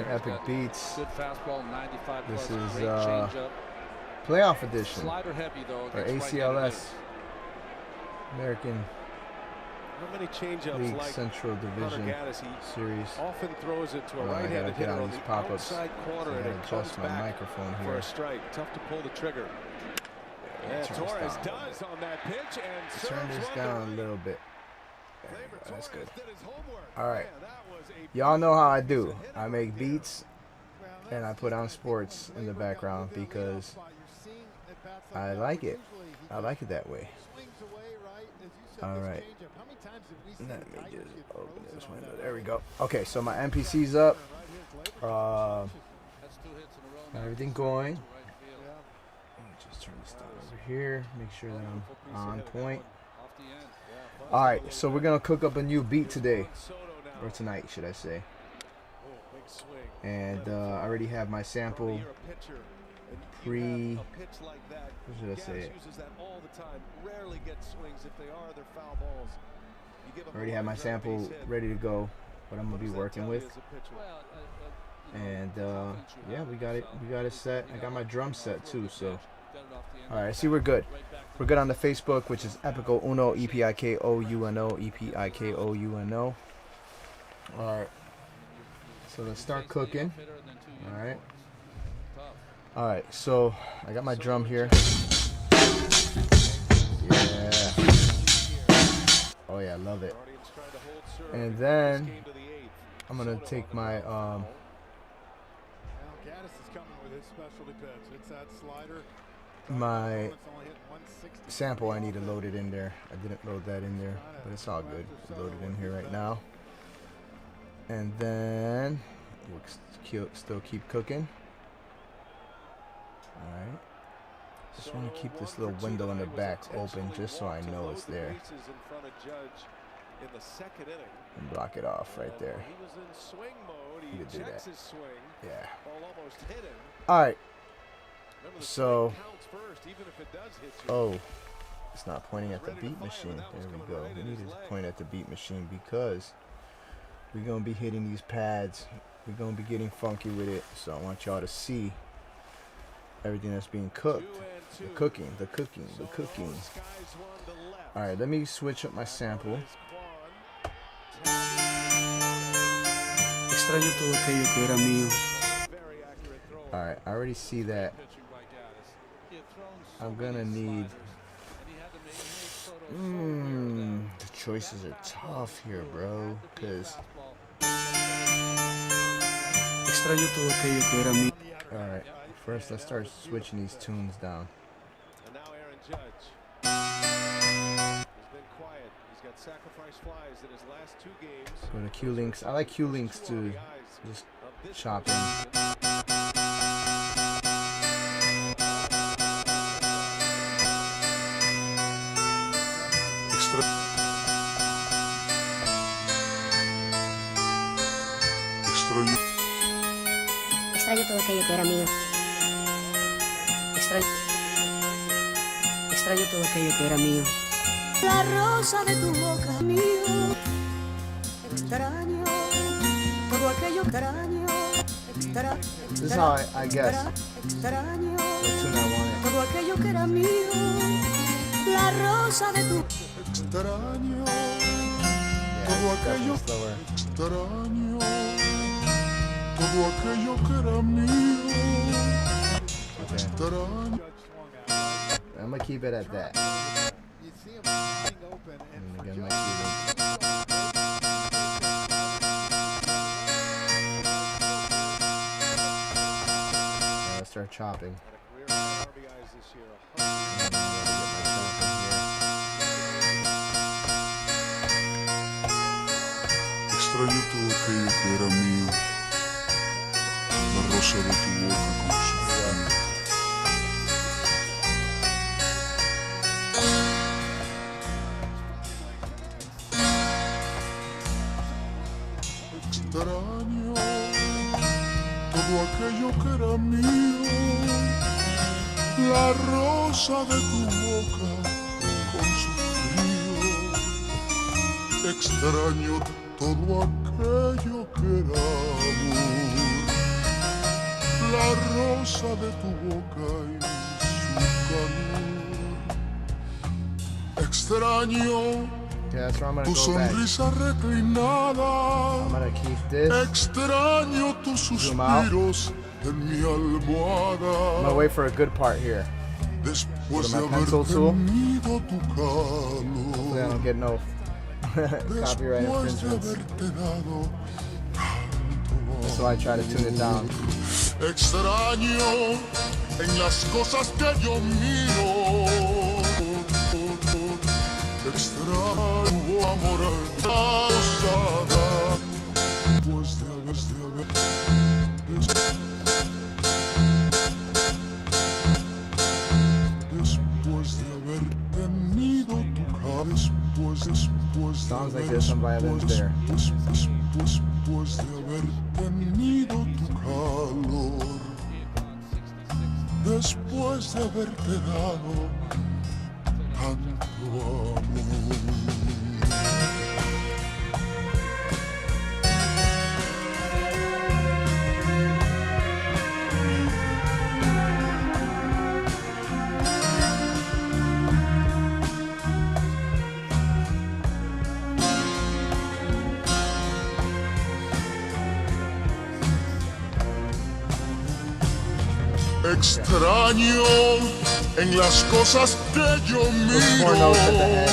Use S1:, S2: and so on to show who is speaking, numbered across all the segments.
S1: Epik Beats.
S2: Good fastball, 95
S1: This
S2: plus,
S1: is
S2: great changeup.
S1: playoff edition.
S2: Slider heavy though.
S1: Or ACLS. American League
S3: like
S1: Central Division Series.
S3: often throws it to a
S1: I gotta
S3: right-handed
S1: get
S3: hitter
S1: out
S3: on
S1: these
S3: the
S1: pop-ups.
S3: outside corner,
S1: I
S3: and
S1: gotta
S3: it comes
S1: adjust my
S3: back
S1: microphone
S3: for
S1: here.
S3: a strike. Tough to pull the trigger.
S1: Yeah,
S3: Torres does on that pitch and
S1: turn this down a little bit. There you go, that's good. All right,
S3: Man,
S1: y'all know how I do. I make beats and I put on sports in the background because I like it. I like it that way. All right. Let me just open this window. There we go. Okay, so my MPC's up. Everything going. Let me just turn this down over here. Make sure that I'm on point. All right, so we're gonna cook up a new beat today, or tonight, should I say? And I already have my sample what should I say? I already have my sample ready to go, what I'm gonna be working with. And yeah, we got it set. I got my drum set too, so all right, see, we're good. We're good on the Facebook, which is Epiko Uno, EPIKOUNO, EPIKOUNO. All right, so let's start cooking. All right. All right, so I got my drum here. Yeah. Oh yeah, I love it. And then I'm gonna take my my sample. I need to load it in there. I didn't load that in there, but it's all good. Load it in here right now. And then we'll still keep cooking. Alright. Just want to keep this little window in the back open just so I know it's there. And block it off right there. You could do that. Yeah. Alright. So, oh, it's not pointing at the beat machine. There we go. We need to point at the beat machine because we're going to be hitting these pads. We're going to be getting funky with it. So I want y'all to see everything that's being cooked. The cooking. Alright, let me switch up my sample. Alright, I already see that. I'm gonna need the choices are tough here, bro, because alright, first let's start switching these tunes down. Go to Q links. I like Q links to just chop in.
S4: Extraño todo aquello que era mío. Extraño todo aquello que era mío. La rosa de tu boca, mío. Extraño todo aquello extraño.
S1: This is how I guess.
S4: Extraño
S1: What tune I want it.
S4: todo aquello que era mío. La rosa de tu
S3: extraño
S1: todo aquello
S3: extraño todo aquello que era mío.
S1: Okay. I'm gonna keep it at that. I'm gonna get my key. Let's start chopping.
S3: Extraño todo aquello que era mío. La rosa de tu boca con su frío. Extraño todo aquello que era mío. La rosa de tu boca con su frío. Extraño todo aquello que era amor. rosa de tu boca y su calor. Extraño
S1: Yeah, that's where I'm gonna
S3: tu
S1: go back.
S3: sonrisa reclinada.
S1: I'm gonna keep this.
S3: Extraño tus
S1: Zoom out.
S3: suspiros en mi
S1: I'm gonna
S3: almohada.
S1: wait for a good part here.
S3: Después
S1: Go
S3: de
S1: to my
S3: haber
S1: pencil tool.
S3: tenido tu
S1: Hopefully I
S3: calor.
S1: don't get no copyright
S3: Después de
S1: infringements.
S3: haberte dado
S1: That's why I try to tune it down.
S3: extraño en las cosas que yo miro. Extraño tu amor causada. Después de haber tenido tu calor.
S1: Songs like this on violins there.
S3: Después de haber tenido tu calor. Después de haberte dado tanto amor. Extraño en las cosas que yo
S1: Those 4
S3: miro.
S1: notes at the end.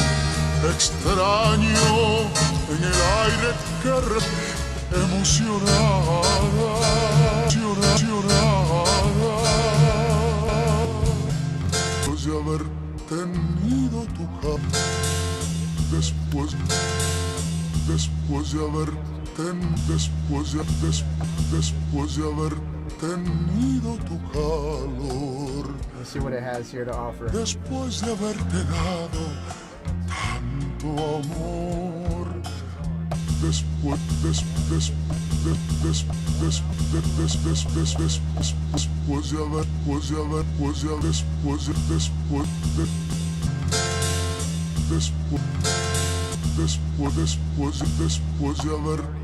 S3: Extraño en el aire que emocionada. Después de haber tenido tu calor. Después de haber después de haber tenido tu calor.
S1: Let's see what it has here to offer.
S3: Después de haberte dado tanto amor. Después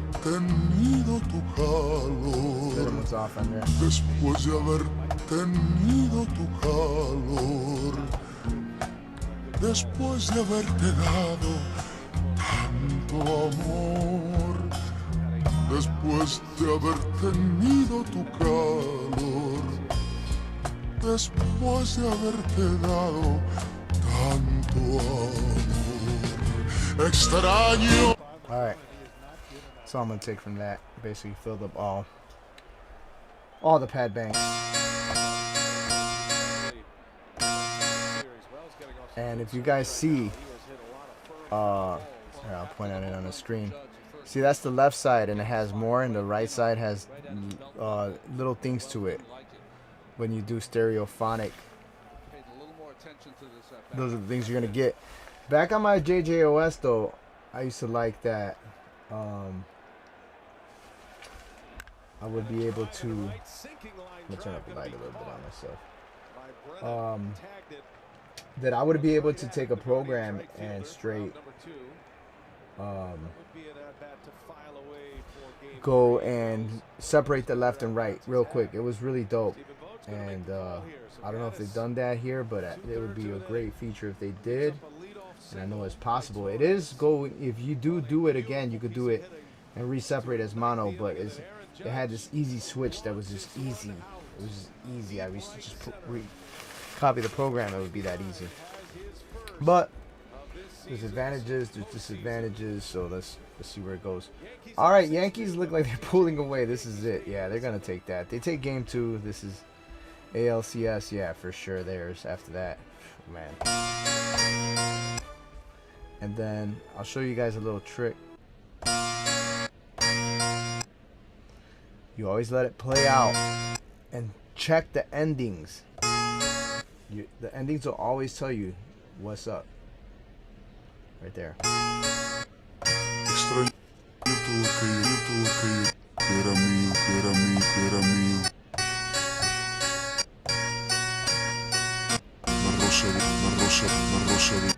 S3: de haber tenido tu calor.
S1: Rhythm was off on there.
S3: Después de haber tenido tu calor. Después de haberte dado tanto amor. Después de haber tenido tu calor. Después de haberte dado tanto amor. Extraño.
S1: All right. That's all I'm gonna take from that. Basically filled up all the pad banks. And if you guys see, here, I'll point at it on the screen. See, that's the left side, and it has more, and the right side has little things to it. When you do stereophonic, those are the things you're gonna get. Back on my JJOS though, I used to like that. I would be able to. Let me turn up the light a little bit on myself. That I would be able to take a program and straight go and separate the left and right real quick. It was really dope, and I don't know if they've done that here, but it would be a great feature if they did. And I know it's possible. It is if you do it again, you could do it and re-separate as mono, but it had this easy switch that was just easy. It was just easy. I used to just copy the program. It would be that easy. But there's advantages, there's disadvantages. So let's see where it goes. All right, Yankees look like they're pulling away. This is it. Yeah, they're gonna take that. They take game 2. This is ALCS. Yeah, for sure. Theirs after that, man. And then I'll show you guys a little trick. You always let it play out and check the endings. The endings will always tell you what's up. Right there.
S3: Extraño todo aquello que era mío, que era mío, que era mío. La rosa de tu boca, con tu boca, con su frío.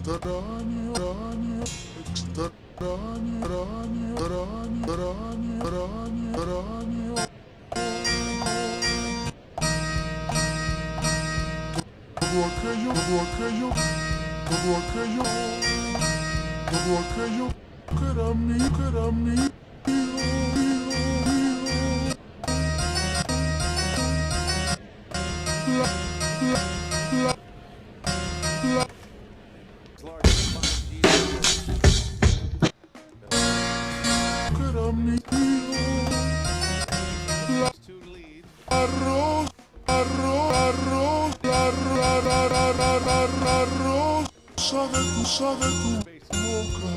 S3: todo aquello que era mío, arroz, rosa de tu boca.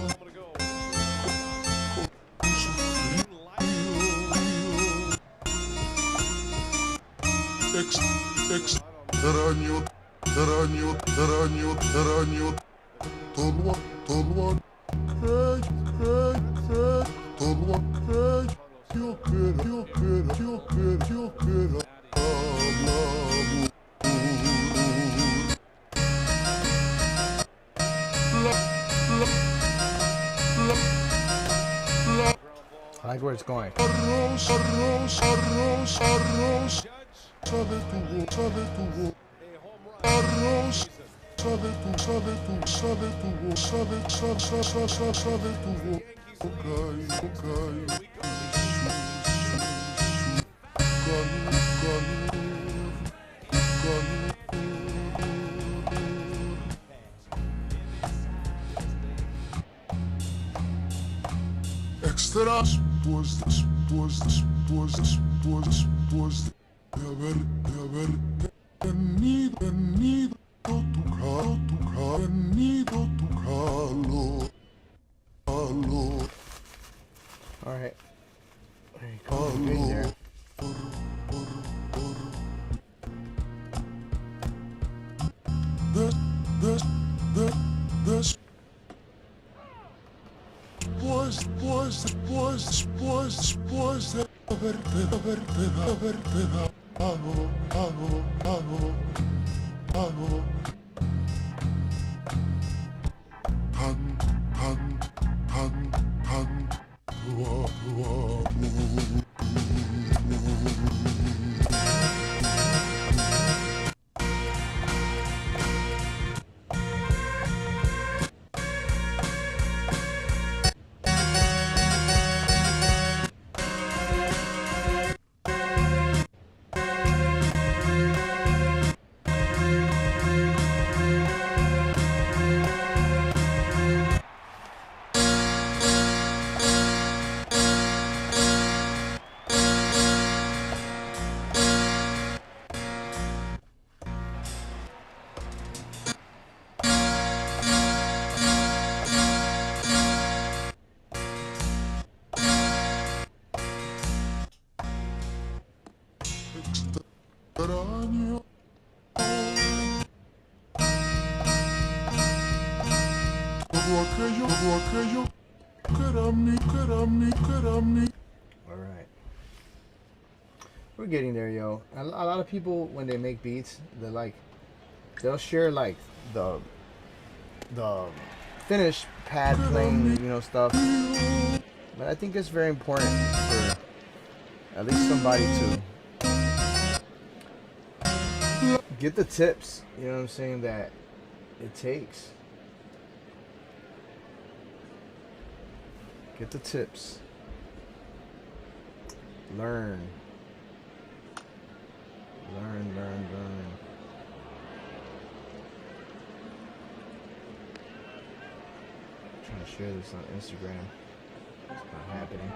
S3: Extraño, todo aquello yo quiero
S1: I like where it's going.
S3: arroz, sabe tu arroz, sabe tu extras, después de haber tenido tu calor.
S1: All right. There you go. Good there.
S3: Después de haberte dado extraño. Todo aquello que era mí.
S1: All right. We're getting there, yo. A lot of people, when they make beats, they'll share like the finished pad playing, stuff. But I think it's very important for at least somebody to get the tips, you know what I'm saying, that it takes. Get the tips. Learn. I'm trying to share this on Instagram. It's not happening.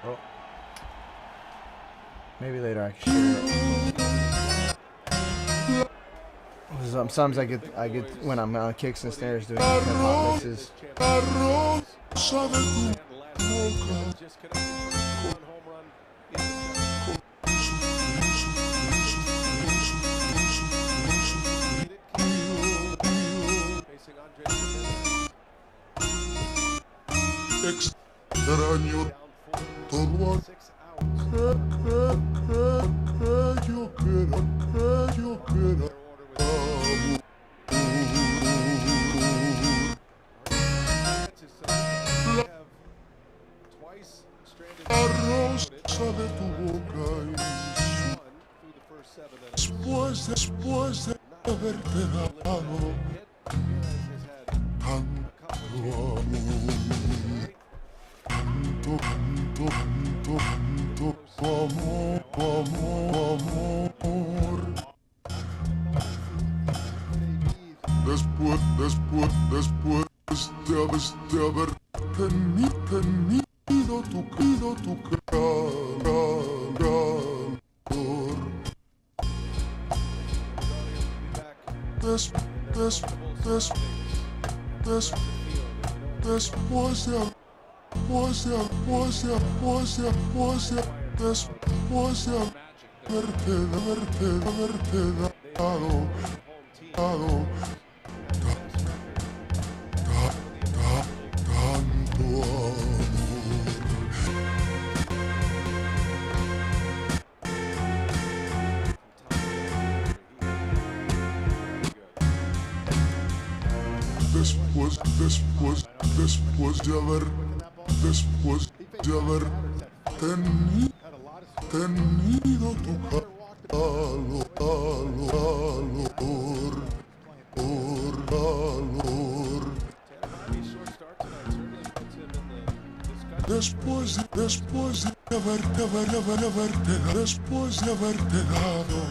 S1: Oh. Maybe later I can share it. Sometimes I get when I'm on kicks and snares doing hip-hop mixes.
S3: Extraño todo aquello que era amor. La rosa de tu boca y después de haberte dado tanto amor, tanto amor. Después de haber tenido tu calor. Después de haberte dado tanto amor. Después de haber tenido tu calor. Después de haberte dado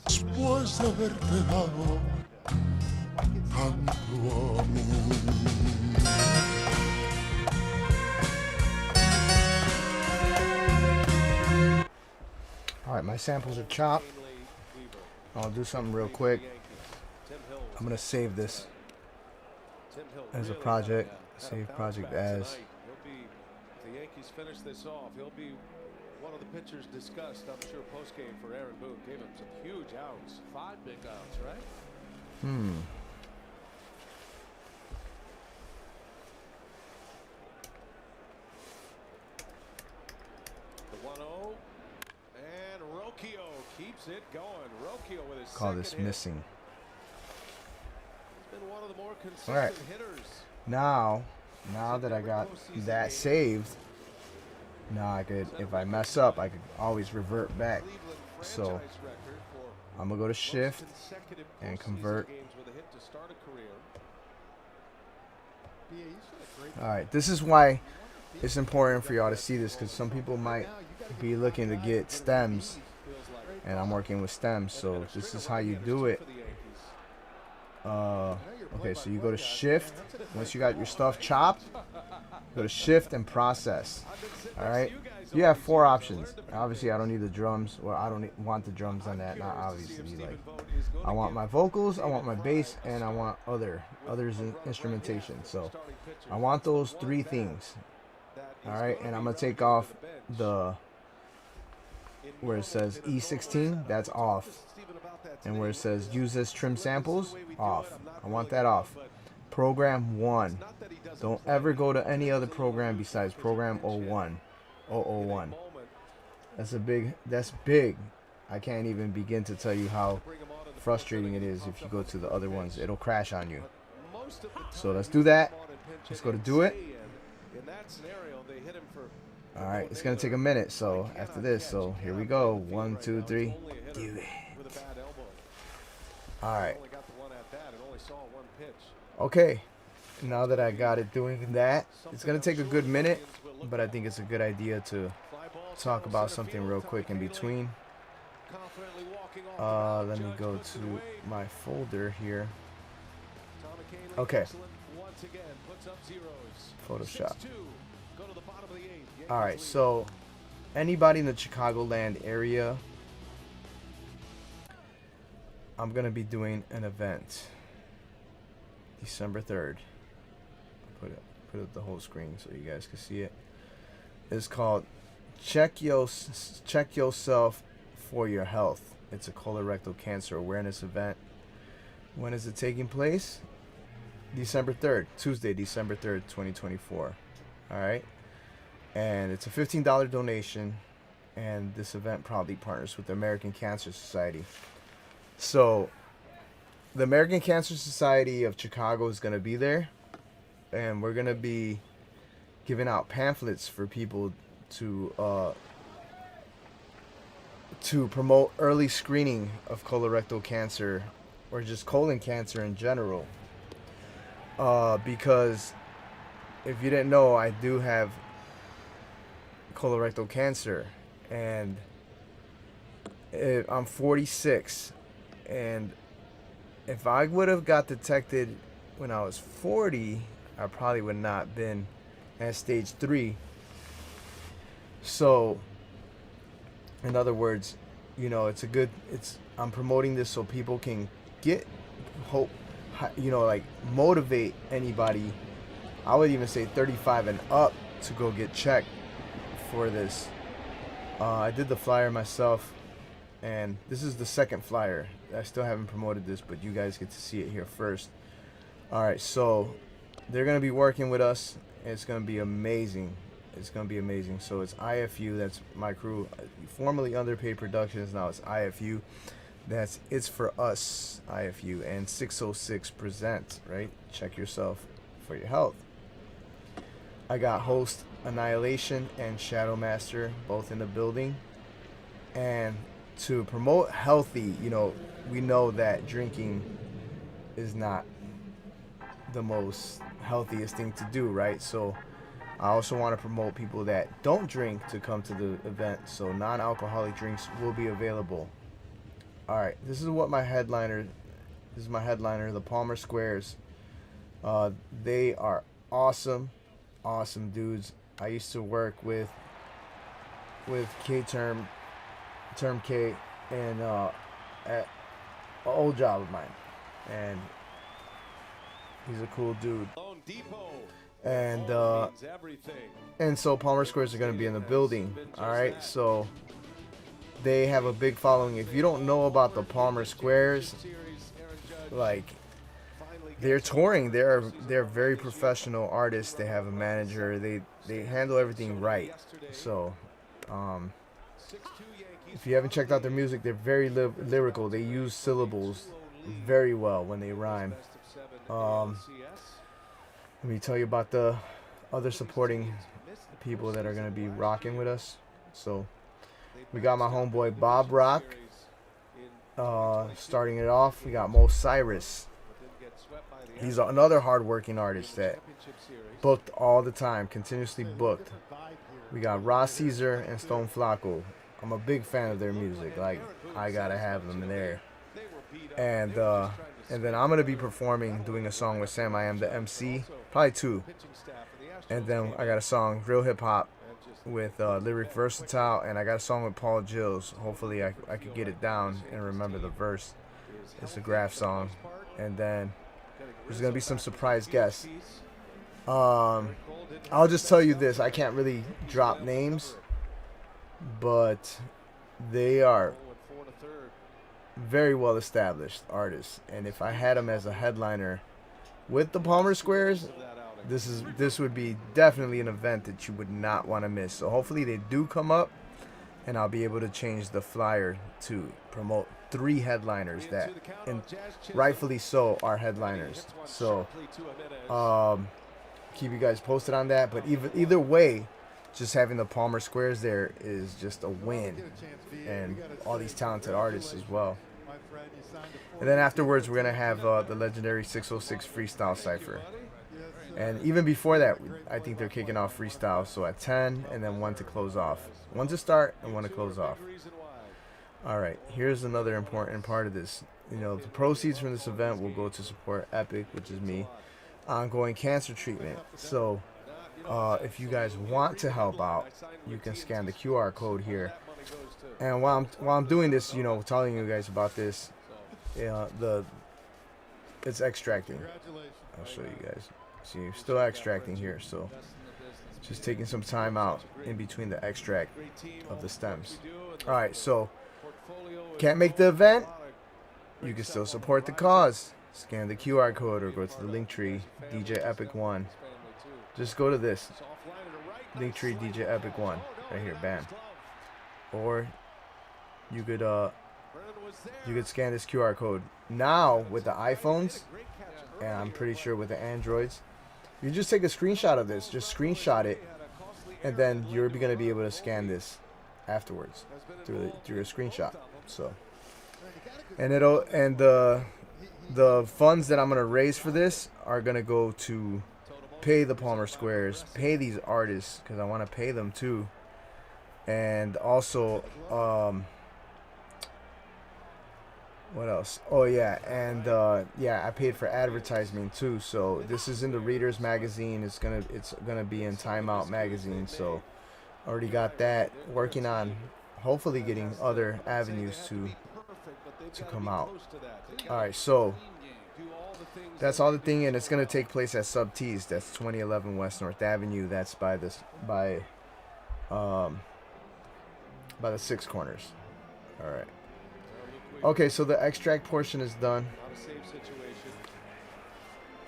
S3: después de haberte dado tanto amor.
S1: All right, my samples are chopped. I'll do something real quick. I'm gonna save this as a project. Save project as.
S5: The Yankees finish this off. He'll be one of the pitchers discussed, I'm sure, post-game for Aaron Boone. Gave him some huge outs.
S2: 5 big outs, right?
S5: The 1-0. And Rocchio keeps it going. Rocchio with his
S1: Call
S5: second
S1: this
S5: hit.
S1: missing.
S5: He's been one of the more consistent
S1: Alright.
S5: hitters.
S1: Now that I got that saved, now I could, if I mess up, I could always revert back.
S5: Cleveland
S1: So
S5: franchise record for
S1: I'm gonna go to
S5: most
S1: shift
S5: consecutive
S1: and
S5: postseason
S1: convert.
S5: games with a hit to start a career.
S1: All right, this is why it's important for y'all to see this, because some people might be looking to get stems, and I'm working with stems. So this is how you do it. Okay, so you go to shift. Once you got your stuff chopped, go to shift and process. All right, you have 4 options. Obviously, I don't need the drums, or I don't want the drums on that. Not obviously. Like, I want my vocals, I want my bass, and I want others in instrumentation. So I want those 3 things. All right, and I'm gonna take off the where it says E16. That's off. And where it says use as trim samples, off. I want that off. Program 1. Don't ever go to any other program besides program 01. 001. That's big. I can't even begin to tell you how frustrating it is if you go to the other ones. It'll crash on you. So let's do that. Let's go to do it. All right, it's gonna take a minute. So after this, so here we go. 1, 2, 3. Do it. All right. Okay. Now that I got it doing that, it's gonna take a good minute, but I think it's a good idea to talk about something real quick in between. Let me go to my folder here. Okay. Photoshop. Alright, so anybody in the Chicagoland area, I'm going to be doing an event December 3rd. Put up the whole screen so you guys can see it. It's called Check Yourself for Your Health. It's a colorectal cancer awareness event. When is it taking place? December 3rd, Tuesday, December 3rd, 2024. All right. And it's a $15 donation. And this event proudly partners with the American Cancer Society. So the American Cancer Society of Chicago is going to be there. And we're going to be giving out pamphlets for people to promote early screening of colorectal cancer or just colon cancer in general. Because if you didn't know, I do have colorectal cancer, and I'm 46, and if I would have got detected when I was 40, I probably would not been at stage 3. So in other words, you know, I'm promoting this so people can get hope, you know, like motivate anybody. I would even say 35 and up to go get checked for this. I did the flyer myself, and this is the second flyer. I still haven't promoted this, but you guys get to see it here first. Alright, so they're going to be working with us. It's going to be amazing. It's going to be amazing. So it's IFU, that's my crew, formerly Underpaid Productions, now it's IFU. That's It's For Us, IFU, and 606 Present, right? Check yourself for your health. I got host Annihilation and Shadow Master both in the building. And to promote healthy, you know, we know that drinking is not the most healthiest thing to do, right? So I also want to promote people that don't drink to come to the event. So non-alcoholic drinks will be available. All right, this is my headliner, the Palmer Squares. They are awesome dudes. I used to work with Term K and at an old job of mine, and he's a cool dude. And so Palmer Squares are going to be in the building. All right, so they have a big following. If you don't know about the Palmer Squares, like, they're touring. They're very professional artists. They have a manager. They handle everything right. So if you haven't checked out their music, they're very lyrical. They use syllables very well when they rhyme. Let me tell you about the other supporting people that are going to be rocking with us. So we got my homeboy Bob Rock starting it off. We got Mo Cyrus. He's another hardworking artist that booked all the time, continuously booked. We got Ross Caesar and Stone Flacco. I'm a big fan of their music. Like, I gotta have them in there. And then I'm gonna be performing, doing a song with Sam I Am the MC, probably 2. And then I got a song, Real Hip Hop, with Lyric Versatile, and I got a song with Paul Gills. Hopefully I could get it down and remember the verse. It's a graph song. And then there's gonna be some surprise guests. I'll just tell you this, I can't really drop names, but they are very well established artists, and if I had them as a headliner with the Palmer Squares, this would be definitely an event that you would not want to miss. So hopefully they do come up, and I'll be able to change the flyer to promote 3 headliners that, and rightfully so, are headliners. So keep you guys posted on that. But either way, just having the Palmer Squares there is just a win, and all these talented artists as well. And then afterwards, we're gonna have the legendary 606 Freestyle Cypher. And even before that, I think they're kicking off freestyle. So at 10 and then 1 to close off. 1 to start and 1 to close off. All right, here's another important part of this. You know, the proceeds from this event will go to support Epik, which is me, ongoing cancer treatment. So if you guys want to help out, you can scan the QR code here. And while I'm doing this, you know, telling you guys about this, it's extracting. I'll show you guys. See, still extracting here, so just taking some time out in between the extract of the stems. All right, so can't make the event, you can still support the cause. Scan the QR code or go to the link tree, DJ Epik 1. Just go to this link tree, DJ Epik 1, right here, bam. Or you could scan this QR code. Now with the iPhones, and I'm pretty sure with the Androids, you just take a screenshot of this, just screenshot it, and then you're gonna be able to scan this afterwards through a screenshot. So, and the funds that I'm gonna raise for this are gonna go to pay the Palmer Squares, pay these artists because I want to pay them too, and also what else? Oh yeah, and yeah, I paid for advertising too. So this is in the Reader's Magazine. It's gonna be in Time Out Magazine. So already got that. Working on hopefully getting other avenues to come out. All right, so that's all the thing, and it's gonna take place at Sub T's. That's 2011 West North Avenue. That's by the Six Corners. All right. Okay, so the extract portion is done.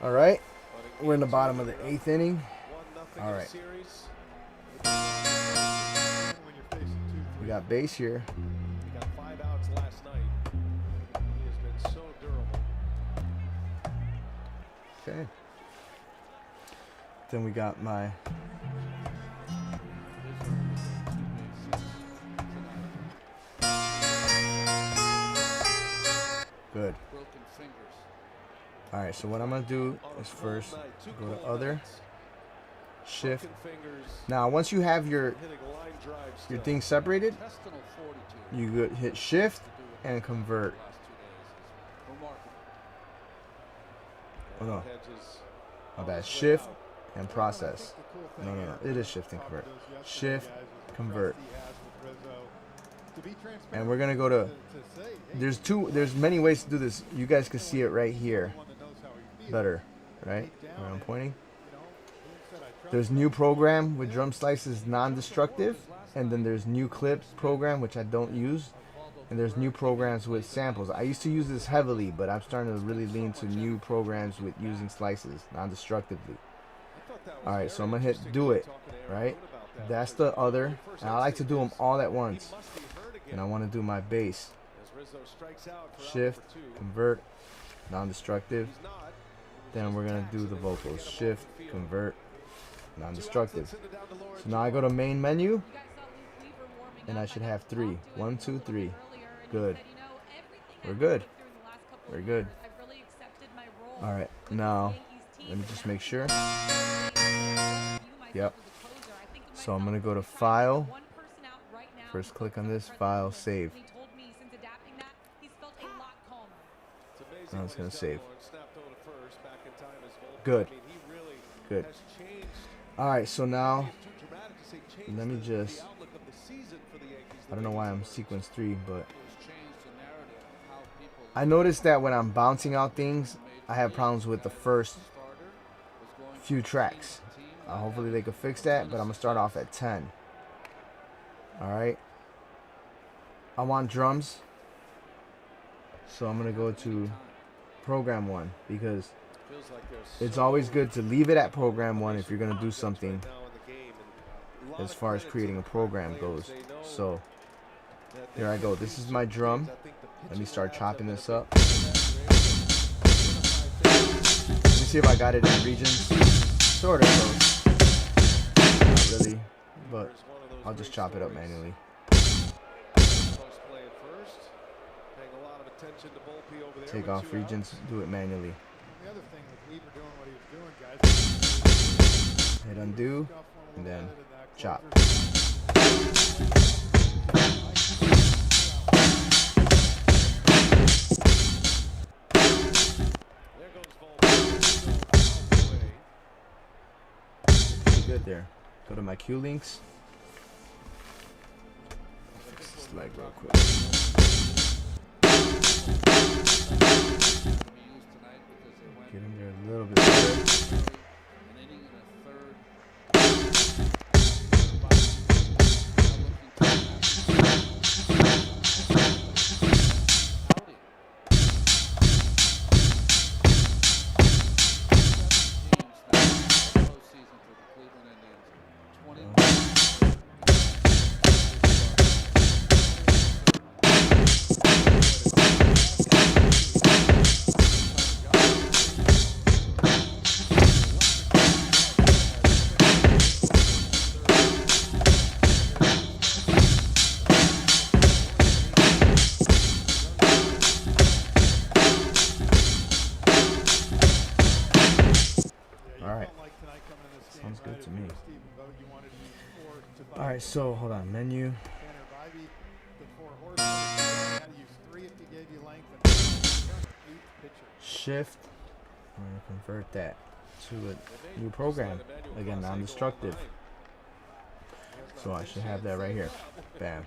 S1: All right, we're in the bottom of the 8th inning. All right, we got base here.
S5: He got 5 outs last night. He has been so durable.
S1: Okay. Then we got my good. All right, so what I'm gonna do is first go to other, shift. Now, once you have your thing separated, you could hit shift and convert. Oh no, my bad. Shift and process. No, it is shift and convert. Shift, convert. And we're gonna go to. There's many ways to do this. You guys can see it right here. Better, right? Where I'm pointing. There's new program with drum slices non-destructive, and then there's new clip program which I don't use, and there's new programs with samples. I used to use this heavily, but I'm starting to really lean to new programs with using slices non-destructively. All right, so I'm gonna hit do it, right? That's the other, and I like to do them all at once. And I want to do my bass. Shift, convert, non-destructive. Then we're gonna do the vocals. Shift, convert, non-destructive. So now I go to main menu, and I should have 3. 1, 2, 3. Good. We're good. We're good. All right. Now let me just make sure. Yep. So I'm gonna go to File. First click on this, File, Save. Now it's gonna save. Good. Good. All right, so now let me just. I don't know why I'm sequence 3, but I noticed that when I'm bouncing out things, I have problems with the first few tracks. Hopefully they can fix that, but I'm gonna start off at 10. All right. I want drums, so I'm gonna go to program 1 because it's always good to leave it at program 1 if you're gonna do something as far as creating a program goes. So here I go. This is my drum. Let me start chopping this up. Let me see if I got it in regions. Sort of close. Not really, but I'll just chop it up manually. Take off regions, do it manually.
S6: the other thing with Weaver doing what he was doing, guys.
S1: Hit undo, and then chop. Pretty good there. Go to my Q links. Fix this leg real quick. Get in there a little bit better. Sounds good to me. Alright, so hold on. Menu. Shift. I'm going to convert that to a new program. Again, non-destructive. So I should have that right here. Bam.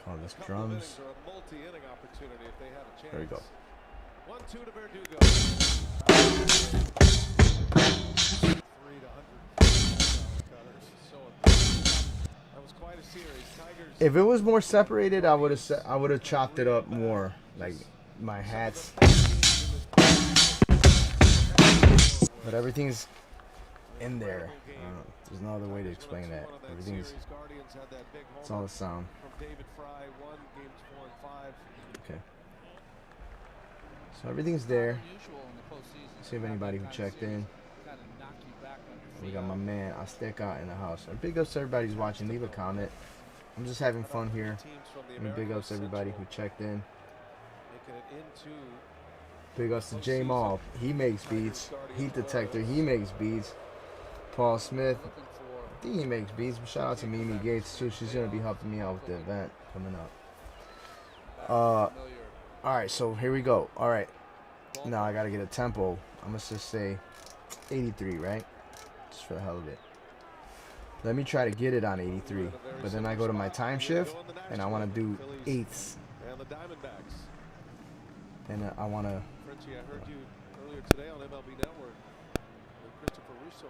S1: Call this drums. There we go.
S5: 1-2 to Verdugo.
S1: If it was more separated, I would have chopped it up more, like my hats. But everything's in there. There's no other way to explain that. It's all the sound. Okay. So everything's there. See if anybody who checked in. We got my man Azteca in the house. And big ups to everybody who's watching. Leave a comment. I'm just having fun here. And big ups to everybody who checked in. Big ups to J Mall. He makes beats. Heat Detector. He makes beats. Paul Smith. I think he makes beats. But shout out to Mimi Gates too. She's gonna be helping me out with the event coming up. Alright, so here we go. Alright. Now I gotta get a tempo. I'm gonna just say 83, right? Just for the hell of it. Let me try to get it on 83. But then I go to my time shift and I wanna do eighths. And I wanna
S5: Frenchie, I heard you earlier today on MLB Network with Christopher Russo.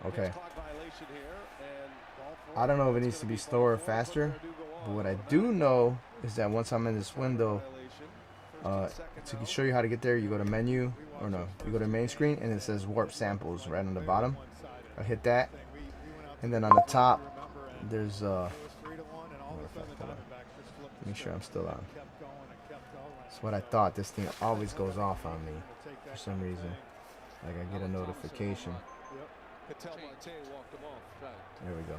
S1: Okay. I don't know if it needs to be slower or faster, but what I do know is that once I'm in this window, to show you how to get there, you go to menu, or no, you go to main screen, and it says warp samples right on the bottom. I hit that, and then on the top, there's make sure I'm still on. That's what I thought. This thing always goes off on me for some reason. Like I get a notification. There we go.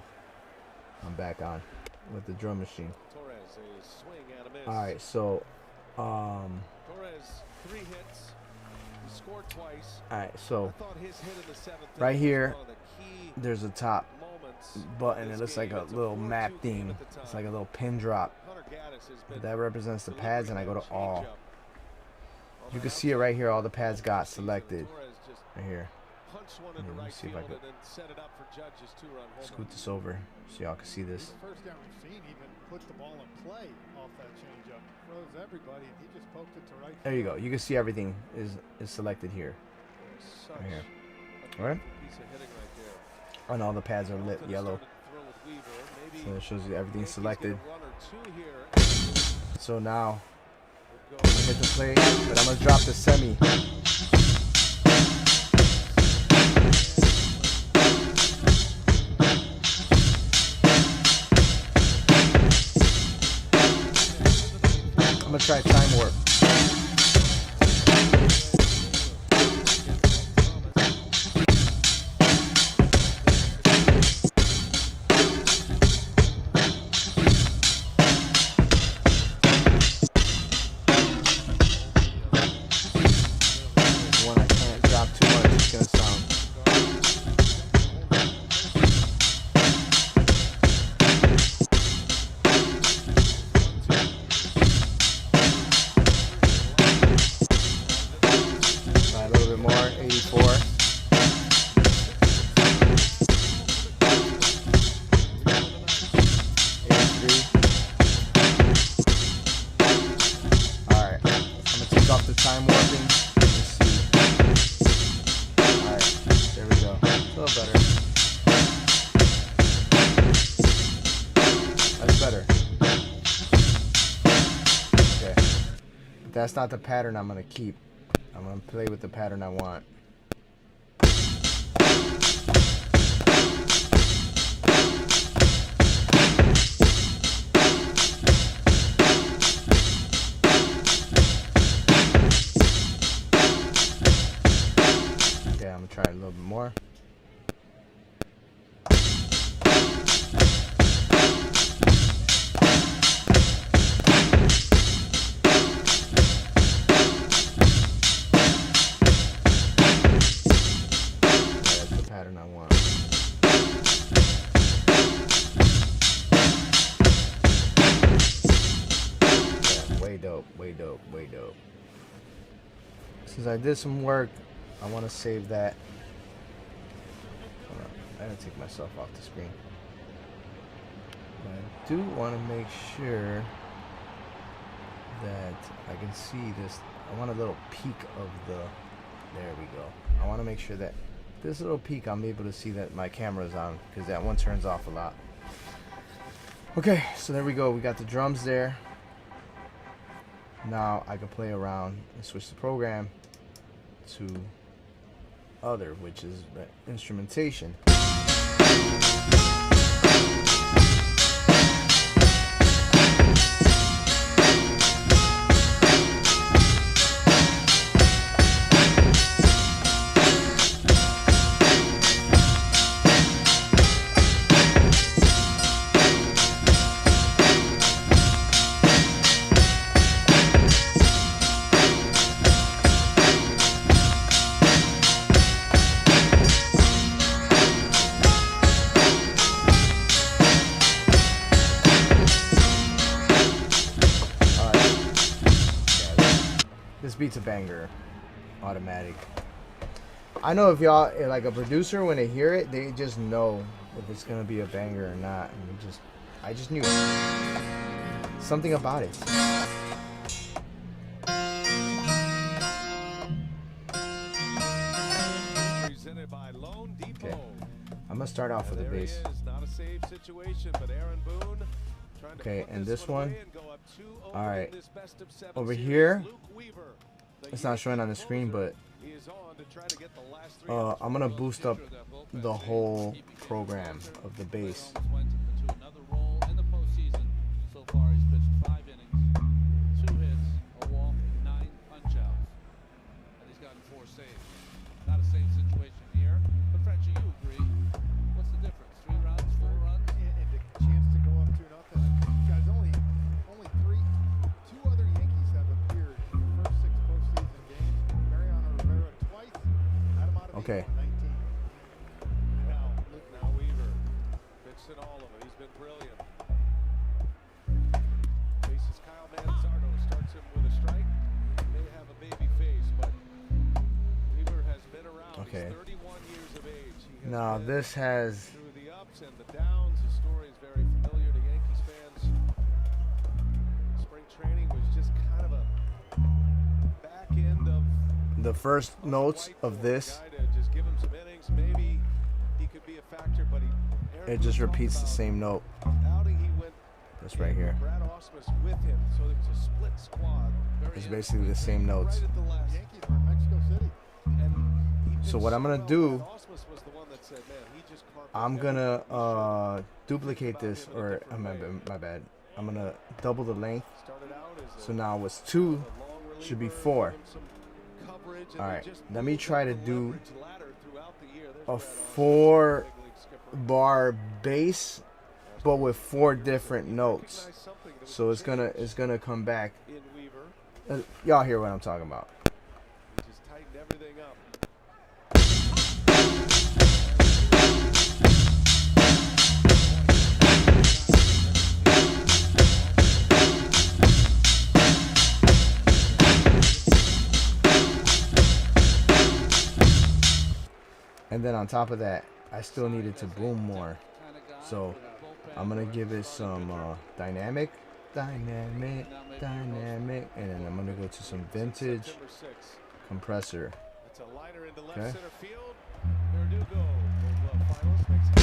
S1: I'm back on with the drum machine. Alright, so alright, so right here there's a top button. It looks like a little map theme. It's like a little pin drop. That represents the pads, and I go to all. You can see it right here. All the pads got selected right here. Let me see if I can scoot this over so y'all can see this.
S6: First down machine even put the ball in play off that changeup. Froze everybody, and he just poked it to right.
S1: There you go. You can see everything is selected here. Right here. All right. And all the pads are lit yellow. So it shows you everything's selected. So now I'm gonna hit the play, but I'm gonna drop the semi. I'm gonna try time warp. that's not the pattern I'm gonna keep. I'm gonna play with the pattern I want. Okay, I'm gonna try a little bit more. Pattern I want. Yeah, way dope, way dope, way dope. Since I did some work, I want to save that. Hold on, I gotta take myself off the screen. I do want to make sure that I can see this. I want a little peek of the. There we go. I want to make sure that this little peak, I'm able to see that my camera is on, because that one turns off a lot. Okay, so there we go. We got the drums there. Now I can play around and switch the program to other, which is the instrumentation. This beat's a banger, automatic. I know if y'all, like a producer, when they hear it, they just know if it's gonna be a banger or not. And I just knew something about it.
S5: Presented by Loan Depot.
S1: Okay, I'm gonna start off with the bass.
S5: Not a safe situation, but Aaron Boone trying to
S1: Okay,
S5: put
S1: and this one.
S5: away and go up 2-0
S1: All right,
S5: in this best of 7
S1: over
S5: series.
S1: here.
S5: Luke Weaver, the
S1: It's not showing on the screen, but
S5: he is on to try to get the last 3
S1: I'm gonna boost up the whole program of the bass.
S2: Went into another role in the postseason. So far, he's pitched 5 innings, 2 hits, a walk, 9 punch-outs, and he's gotten 4 saves. Not a safe situation here, but Frenchie, you agree? What's the difference? 3 runs, 4 runs?
S6: And the chance to go up 2-0. Guys, only 2 other Yankees have appeared in the first 6 postseason games. Mariano Rivera twice. Adam Ottavino,
S1: Okay.
S6: 19.
S5: Now Weaver fits in all of it. He's been brilliant. Faces Kyle Manzardo, starts him with a strike. He may have a baby face, but Weaver has been around.
S1: Okay.
S5: He's 31 years of age. He has
S1: Now
S5: been
S1: this has.
S5: through the ups and the downs. His story is very familiar to Yankees fans. Spring training was just kind of a back end of
S1: The first notes of this,
S5: guy to just give him some innings. Maybe he could be a factor, but
S1: it just repeats the same note.
S5: outing he went
S1: That's right here.
S5: Brad Ausmus with him, so there was a split squad.
S1: It's basically the same notes.
S5: Right at the last.
S6: Yankees were in Mexico City.
S5: And he
S1: So what
S5: pitched
S1: I'm gonna
S5: well.
S1: do,
S5: Brad Ausmus was the one that said, "Man, he just carved
S1: I'm
S5: every
S1: gonna duplicate this, or my bad. I'm gonna double the length.
S5: Started out as
S1: So now what's 2
S5: a long
S1: should be
S5: reliever,
S1: 4.
S5: gave him some coverage, and
S1: All
S5: they
S1: right,
S5: just
S1: let me
S5: moved
S1: try
S5: up
S1: to
S5: the
S1: do
S5: leverage ladder throughout the year. There's
S1: a
S5: Brad Ausmus,
S1: 4
S5: big league skipper.
S1: bar bass, but with 4 different notes.
S5: Recognized something that was
S1: So it's gonna come back.
S5: in Weaver.
S1: Y'all hear what I'm talking about?
S5: He just tightened everything up.
S1: And then on top of that, I still needed to boom more. So I'm gonna give it some dynamic, and then I'm gonna go to some vintage
S5: September 6th.
S1: compressor.
S5: That's a liner into left
S1: Okay.
S5: center field. Verdugo, Gold Glove finals makes it.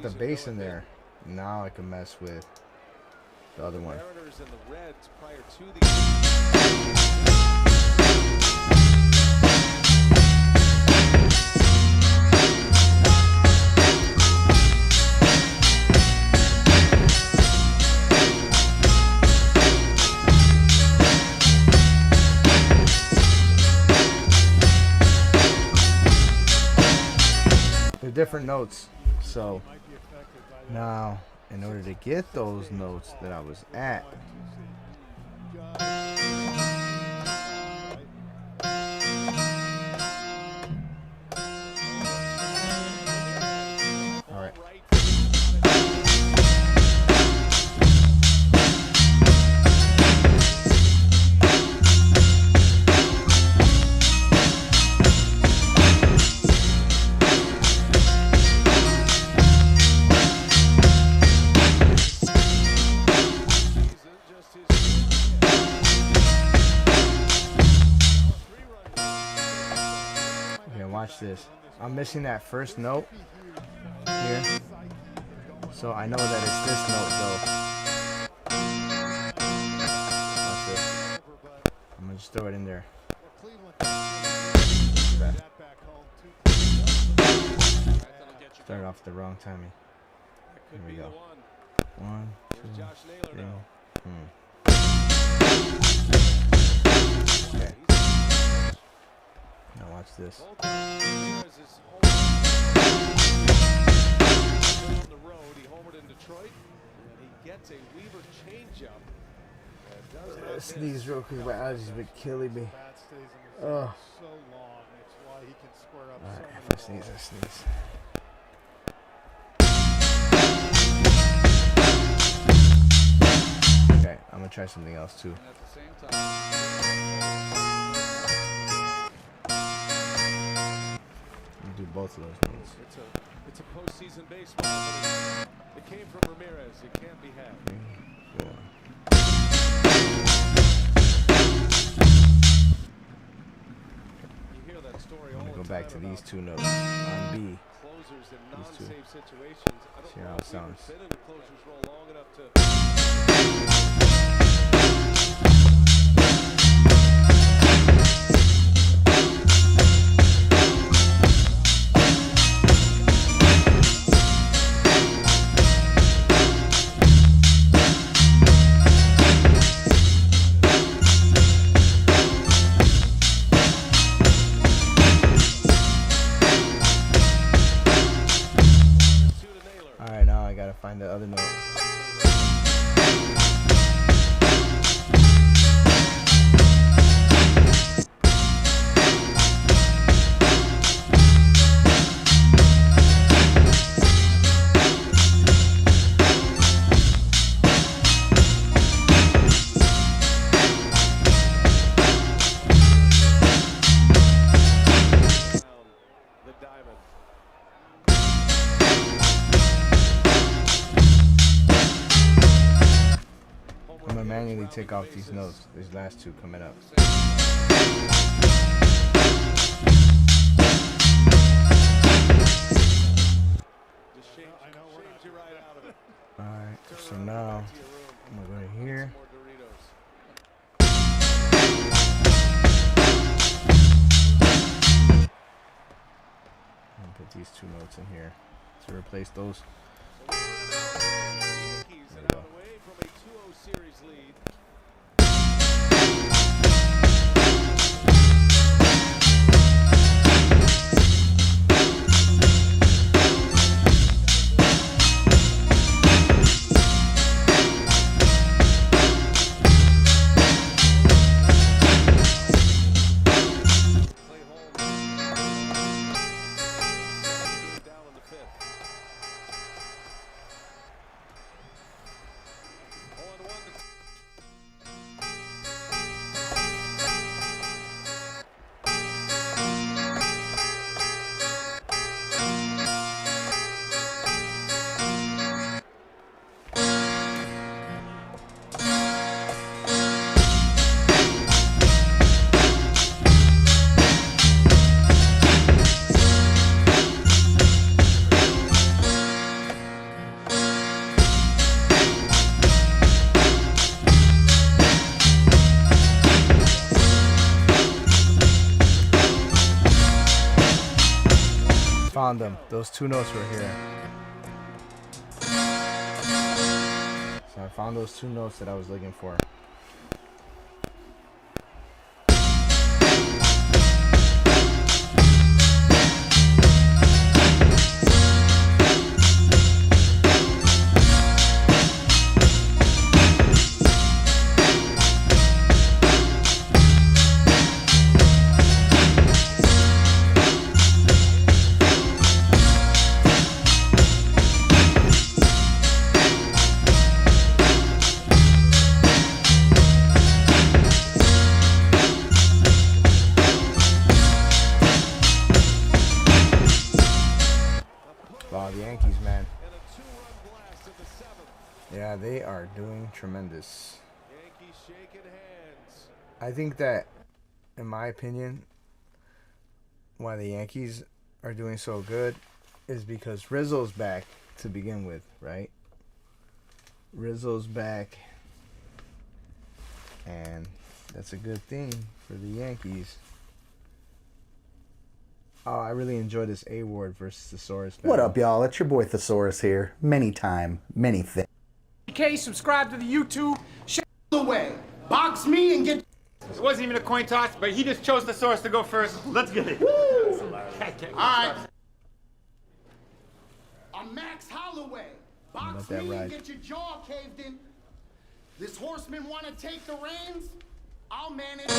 S1: got the base in there. Now I can mess with the other one.
S5: Mariners and the Reds prior to the
S1: They're different notes. So now, in order to get those notes that I was at, all right. Okay, watch this. I'm missing that first note here, so I know that it's this note though. Watch this. I'm gonna just throw it in there. Okay. Started off the wrong timing. Here we go. 1, 2, 3. Okay. Now watch this.
S5: On the road, he homered in Detroit, and he gets a Weaver changeup.
S1: Sneeze real quick. My allergies have been killing me.
S6: So long. It's why he can square up
S1: Alright,
S6: so
S1: if I
S6: many
S1: sneeze, I
S6: balls.
S1: sneeze. Okay, I'm gonna try something else too.
S2: And at the same time,
S1: I'm gonna do both of those notes.
S5: It's a postseason baseball, but it came from Ramirez. It can't be had.
S1: 3, 4.
S5: You hear that story
S1: I'm
S5: all
S1: gonna
S5: the
S1: go back to
S5: time
S1: these
S5: about
S1: two notes on B.
S5: closers in
S1: These two.
S5: non-safe situations. I don't
S1: See
S5: know
S1: how
S5: if
S1: it sounds.
S5: Weaver's been in a closer's role long enough to.
S1: Alright, now I gotta find the other note.
S5: The diamond.
S1: I'm gonna manually take off these notes. These last two coming up.
S5: Just shames you right out of it.
S1: Alright, so now
S5: To your room.
S1: I'm gonna go to here.
S5: More Doritos.
S1: And put these two notes in here to replace those.
S5: Yankees
S1: There we
S5: and
S1: go.
S5: out away from a 2-0 series lead. Play home. Down in the fifth. 0-1 to
S1: found them. Those two notes were here. So I found those two notes that I was looking for. Wow, the Yankees, man. Yeah, they are doing tremendous.
S5: Yankees shaking hands.
S1: I think that, in my opinion, why the Yankees are doing so good is because Rizzo's back to begin with, right? Rizzo's back, and that's a good thing for the Yankees. Oh, I really enjoyed this A-Ward versus Thesaurus battle.
S7: What up, y'all? It's your boy Thesaurus here. Many things.
S8: Okay, subscribe to the YouTube. Shut the way. Box me and get. It wasn't even a coin toss, but he just chose Thesaurus to go first. Let's get it. Woo! All right. I'm Max Holloway. Box me and get your jaw caved in. This horseman want to take the reins? I'll manage.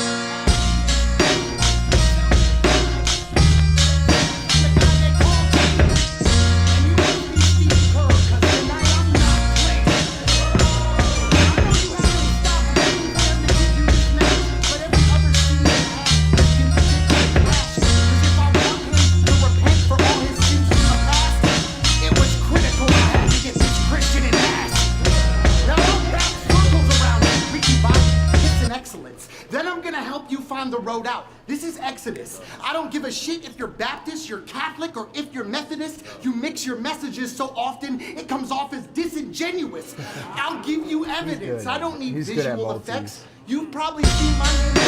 S8: Then I'm gonna help you find the road out. This is Exodus. I don't give a shit if you're Baptist, you're Catholic, or if you're Methodist. You mix your messages so often, it comes off as disingenuous. I'll give you evidence. I don't need visual effects. You've probably seen my name in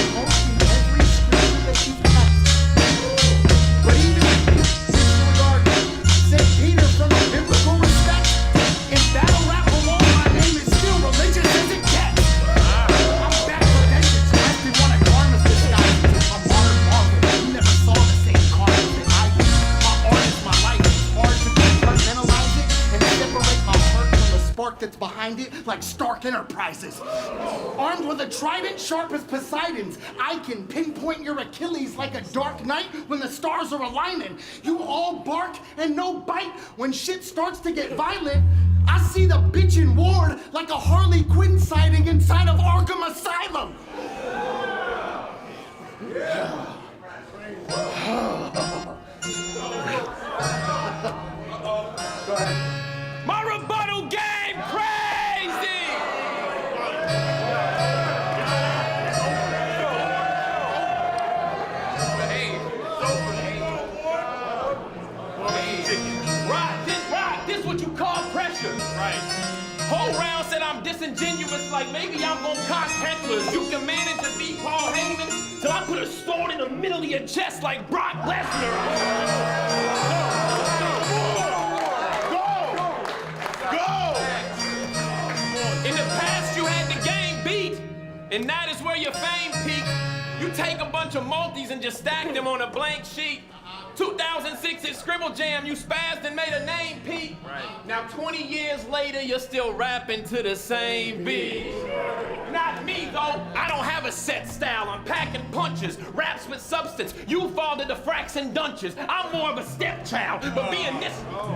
S8: every scripture that you've kept. But even if you disregard St. Peter from a biblical respect, in battle rap alone, my name is still religious as it gets. I'm back for vengeance. I've been one of karma's disguises. I'm modern marvel. You never saw the same karma that I do. My art is my life. It's hard to compartmentalize it and separate my heart from the spark that's behind it, like Stark Enterprises. Armed with a trident sharp as Poseidon's, I can pinpoint your Achilles like a dark night when the stars are aligning. You all bark and no bite when shit starts to get violent. I see the bitchin' ward like a Harley Quinn sighting inside of Arkham Asylum. Go ahead. My rebuttal game crazy! This what you call pressure. Right. Whole round said I'm disingenuous, like maybe I'm gonna cock hecklers. You can manage to beat Paul Heyman till I put a sword in the middle of your chest like Brock Lesnar. Go! In the past you had the game beat, and that is where your fame peaked. You take a bunch of multis and just stack them on a blank sheet. 2006 at Scribble Jam, you spazzed and made a name, Pete. Right. Now 20 years later, you're still rapping to the same beat. Not me, though. I don't have a set style. I'm packing punches, raps with substance. You fall to the fracks and dunches. I'm more of a stepchild, but being this...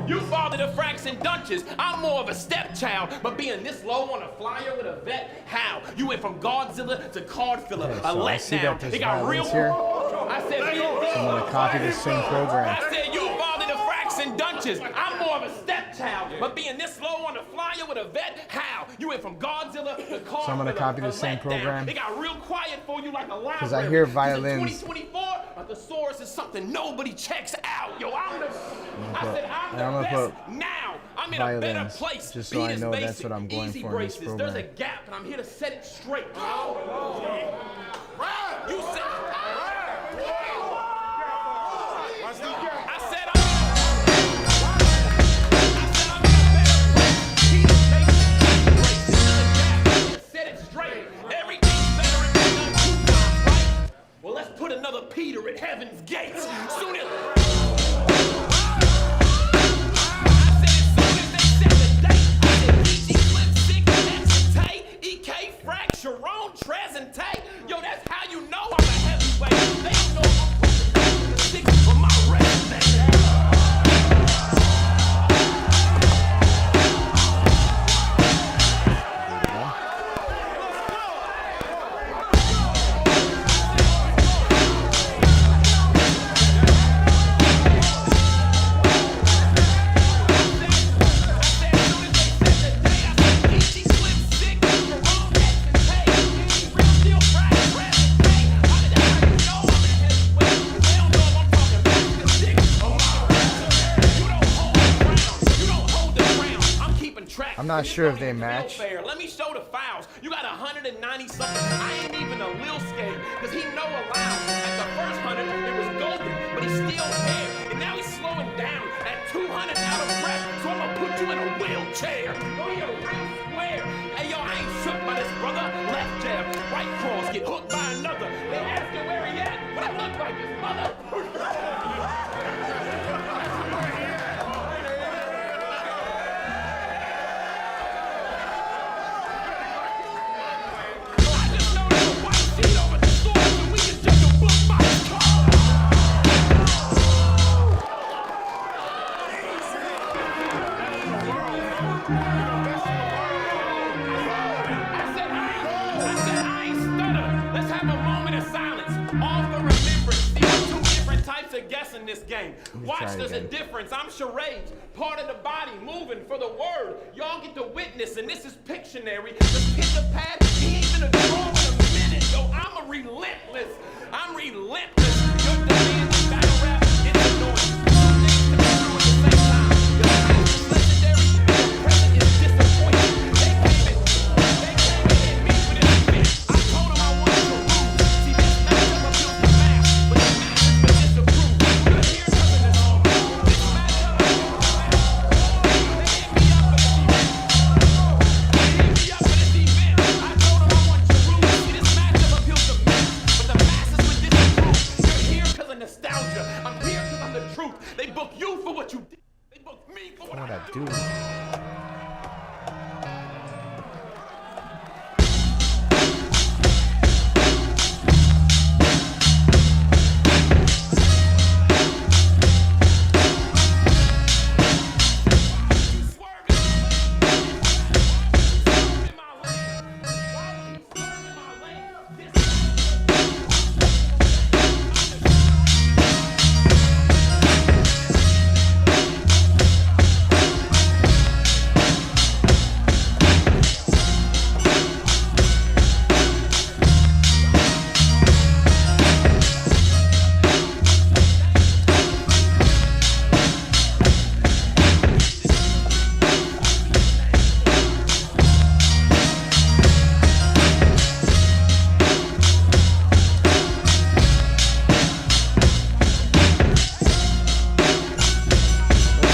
S8: You fall to the fracks and dunches. I'm more of a stepchild, but being this low on a flyer with a vet, how? You went from Godzilla to card filler, a letdown. It got real...
S1: Here.
S8: I said...
S1: I'm gonna copy this same program.
S8: I said you fall to the fracks and dunches. I'm more of a stepchild, but being this low on the flyer with a vet, how? You went from Godzilla to card.
S1: So I'm gonna copy the same program.
S8: It got real quiet for you like a library.
S1: Because I hear violins.
S8: 2024, a thesaurus is something nobody checks out. Yo, I'm the best now. I'm in a better place.
S1: Just so I know that's what I'm going
S8: Easy
S1: for in this
S8: braces.
S1: program.
S8: There's a gap, and I'm here to set it straight. You said. I said
S9: at heaven's gates. Soon as Sharon, Trez, and Tay. Yo, that's how you know I'm a heavyweight. They don't know I'm six for my resume.
S1: I'm not sure if they match.
S9: Let me show the fouls. You got 190 something. I ain't even a little scared, because he know allowed. At the first 100, it was golden, but he's still here. And now he's slowing down at 200 out of breath. So I'm gonna put you in a wheelchair. Go here real square. Hey yo, I ain't shook by this brother. Left jab, right cross, get hooked by another. They ask you where he at. What I look like his mother. In this game. Watch, there's a difference. I'm charades, part of the body, moving for the word. Y'all get to witness, and this is Pictionary. The pick a pad, he ain't gonna draw in a minute. Yo, I'm a relentless. I'm relentless. Your demanding battle rap, it's annoying. Two things can be true at the same time. Your past is legendary, your present is disappointing. They came in me for this event. I told them I wanted to rule. See, this matchup appeals to math, but the math has been disapproved. They book you for what you did. They book me for what I do.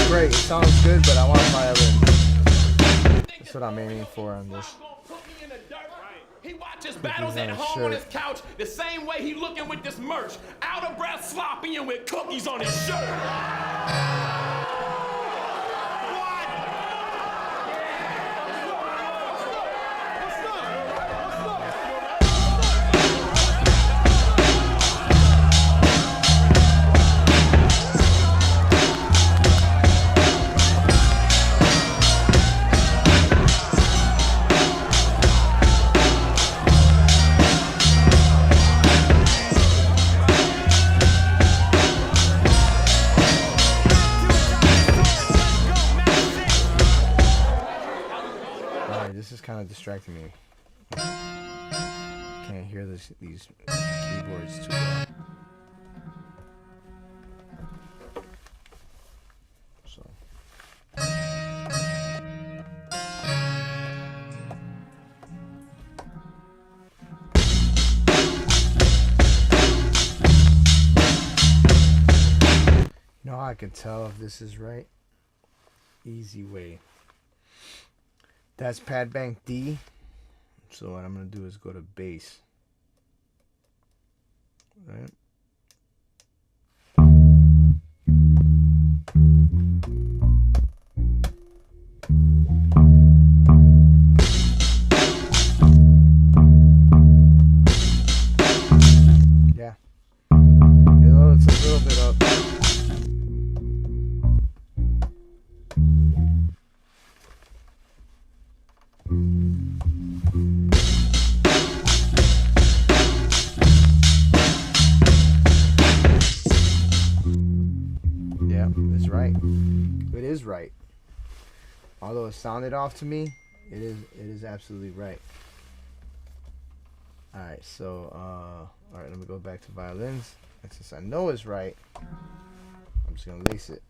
S1: Great, it sounds good, but I want a violin. That's what I'm aiming for on this.
S9: He watches battles at home on his couch the same way he looking with this merch. Out of breath, sloppy, and with cookies on his shirt.
S1: This is kind of distracting me. Can't hear these keyboards too well. So. You know how I can tell if this is right? Easy way. That's pad bank D. So what I'm going to do is go to bass. Right? Yeah, it's right. It is right. Although it sounded off to me, it is absolutely right. Alright, so alright, let me go back to violins. And since I know it's right, I'm just gonna lace it.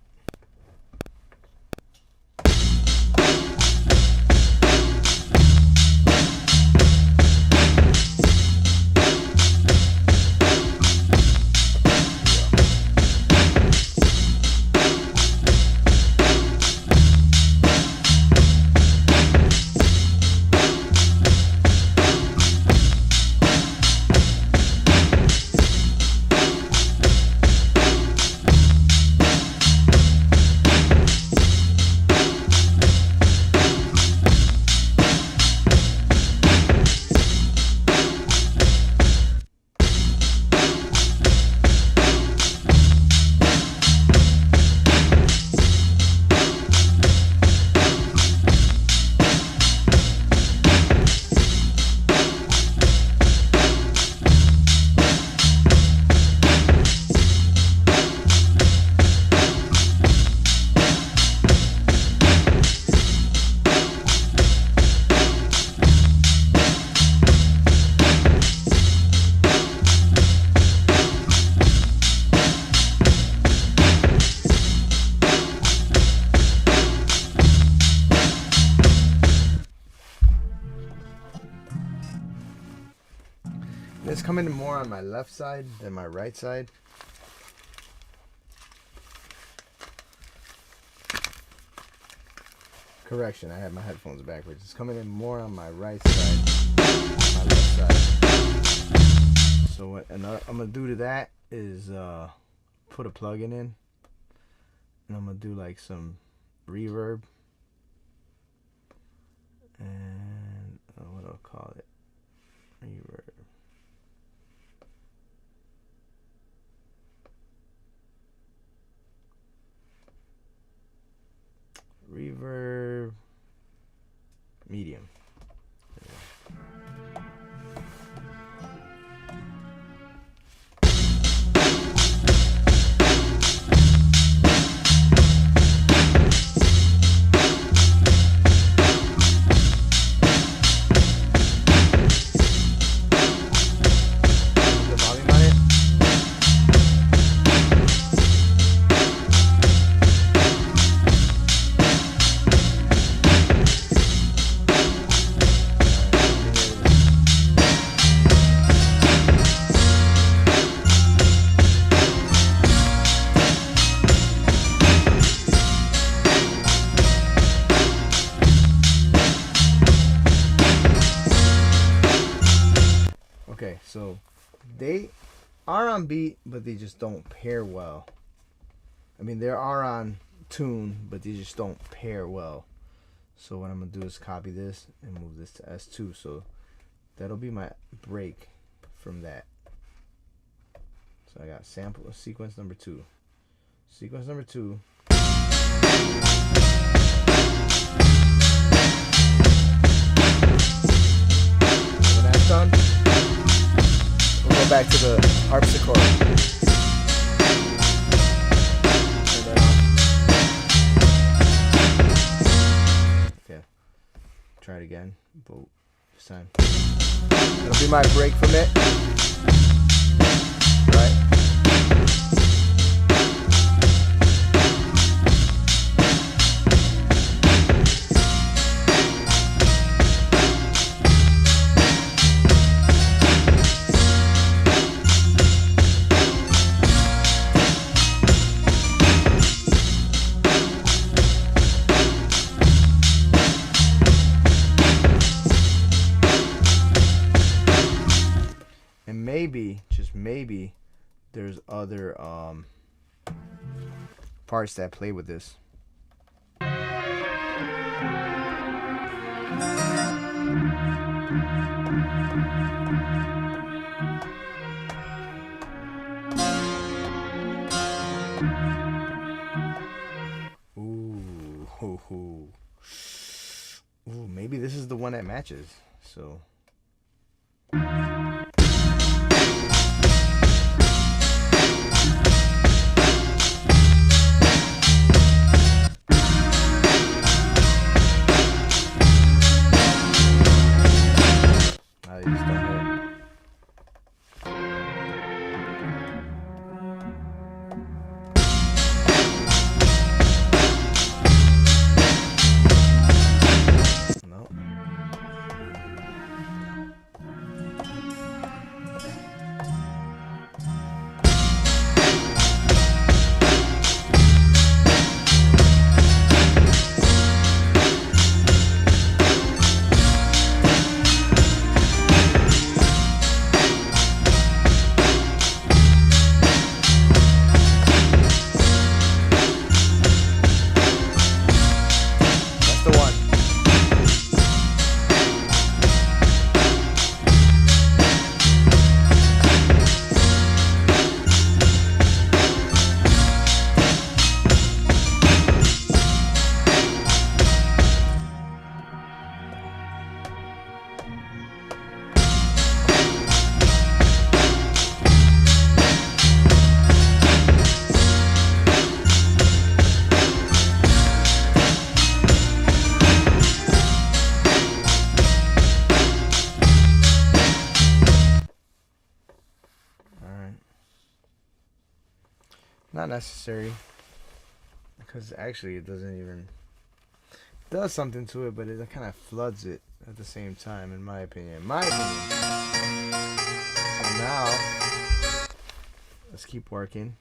S1: It's coming more on my left side than my right side. Correction, I had my headphones backwards. It's coming in more on my right side than my left side. So what I'm gonna do to that is put a plug-in in, and I'm gonna do like some reverb and what I'll call it, reverb. Reverb medium. Okay, so they are on beat, but they just don't pair well. I mean, they are on tune, but they just don't pair well. So what I'm going to do is copy this and move this to S2. So that'll be my break from that. So I got sample sequence number 2. Sequence number 2. When that's done, we'll go back to the harpsichord. Turn that off. Okay. Try it again. Boom. This time. That'll be my break from it. Right? And maybe, just maybe, there's other parts that play with this. Ooh, maybe this is the one that matches. So. Not necessary, because actually it doesn't even, it does something to it, but it kind of floods it at the same time, in my opinion. So now, let's keep working.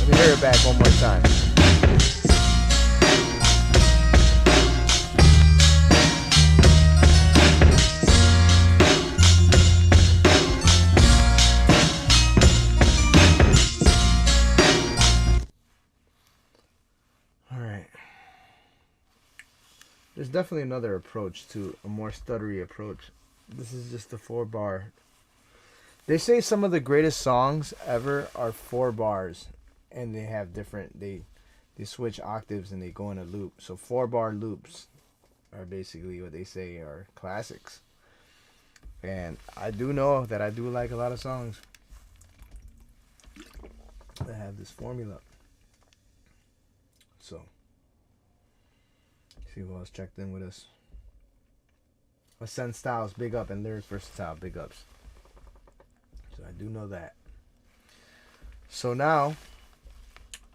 S1: Let me hear it back one more time. There's definitely another approach to a more stuttery approach. This is just a 4-bar. They say some of the greatest songs ever are 4 bars, and they have different. They switch octaves and they go in a loop. So 4-bar loops are basically what they say are classics. And I do know that I do like a lot of songs that have this formula. So. See who else checked in with us. Ascend Styles, big up, and Lyric Versatile, big ups. So I do know that. So now,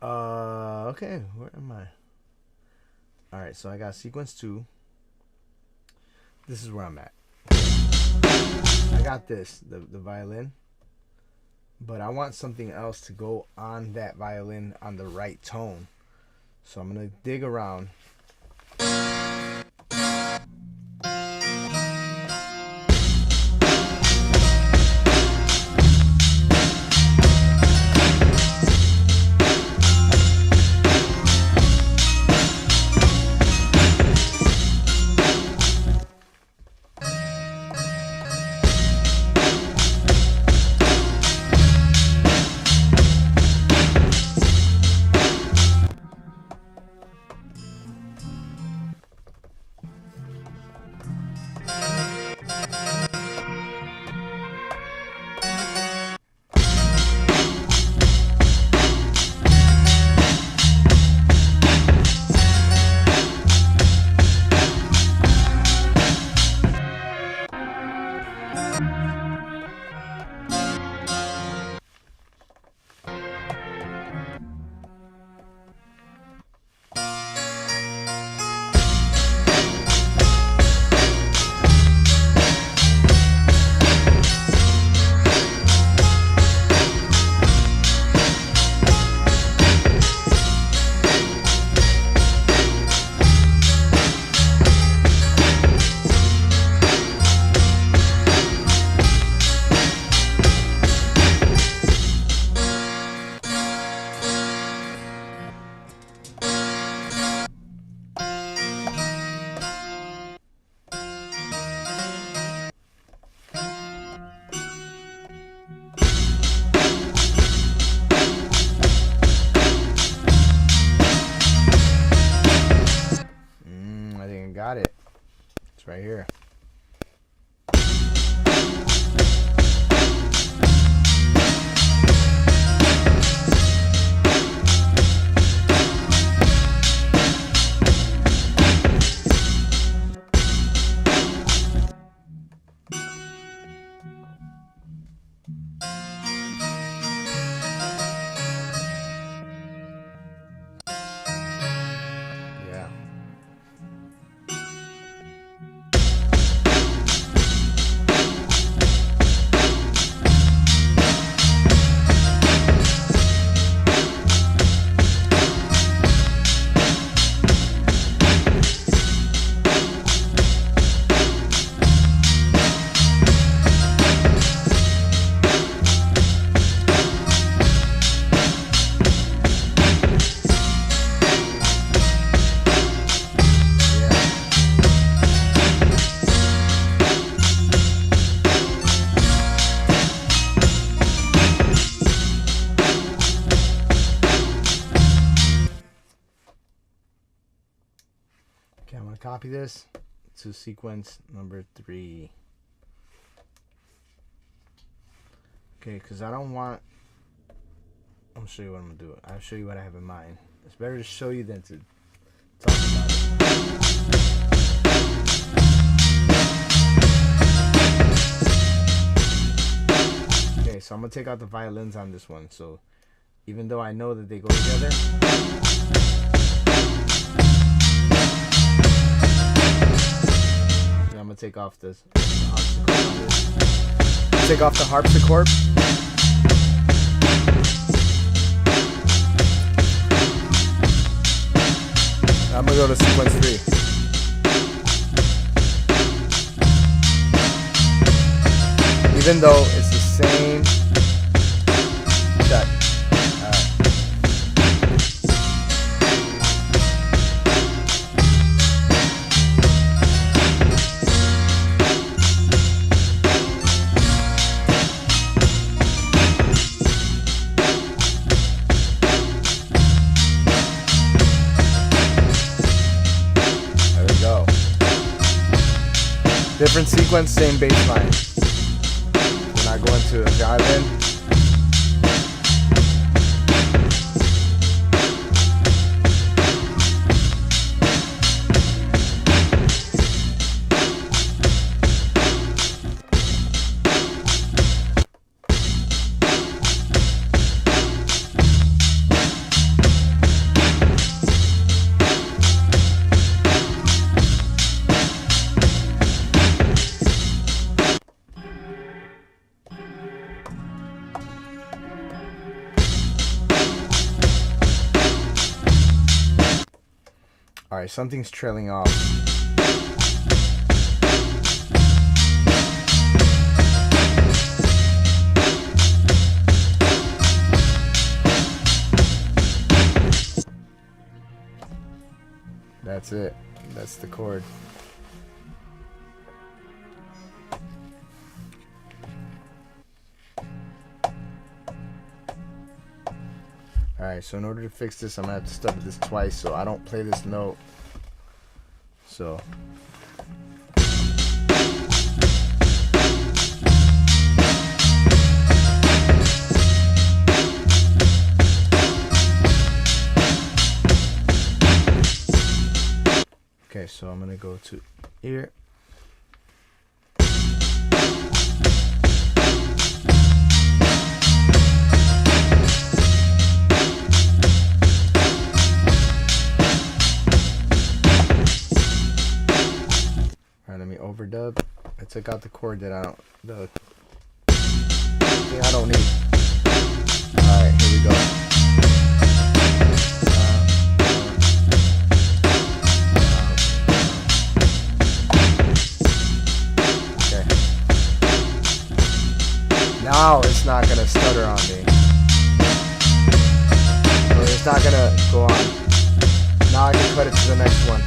S1: okay, where am I? Alright, so I got sequence 2. This is where I'm at. I got this, the violin. But I want something else to go on that violin on the right tone. So I'm going to dig around. Got it. It's right here. Okay, I'm going to copy this to sequence number 3. Okay, because I don't want... I'm going to show you what I'm going to do. I'll show you what I have in mind. It's better to show you than to talk about it. so I'm gonna take out the violins on this one. So even though I know that they go together, yeah, I'm gonna take off the harpsichord. Take off the harpsichord. I'm gonna go to sequence 3. Even though it's the same check. Alright. There we go. Different sequence, same bass line. I go into a violin. Alright, something's trailing off. That's it. That's the chord. Alright, so in order to fix this, I'm going to have to stub this twice so I don't play this note. So. Okay, so I'm going to go to here. Overdub. I took out the chord that I don't, the thing I don't need. Alright, here we go. Okay. Now it's not gonna stutter on me. Or it's not gonna go on. Now I can cut it to the next one.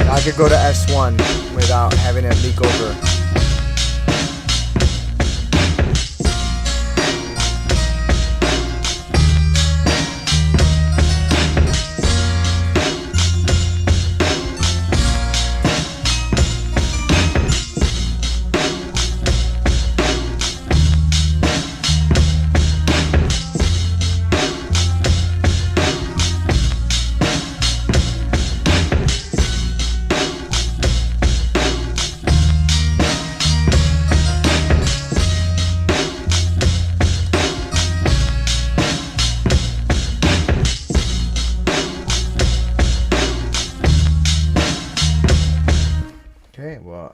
S1: I could go to S1 without having it leak over.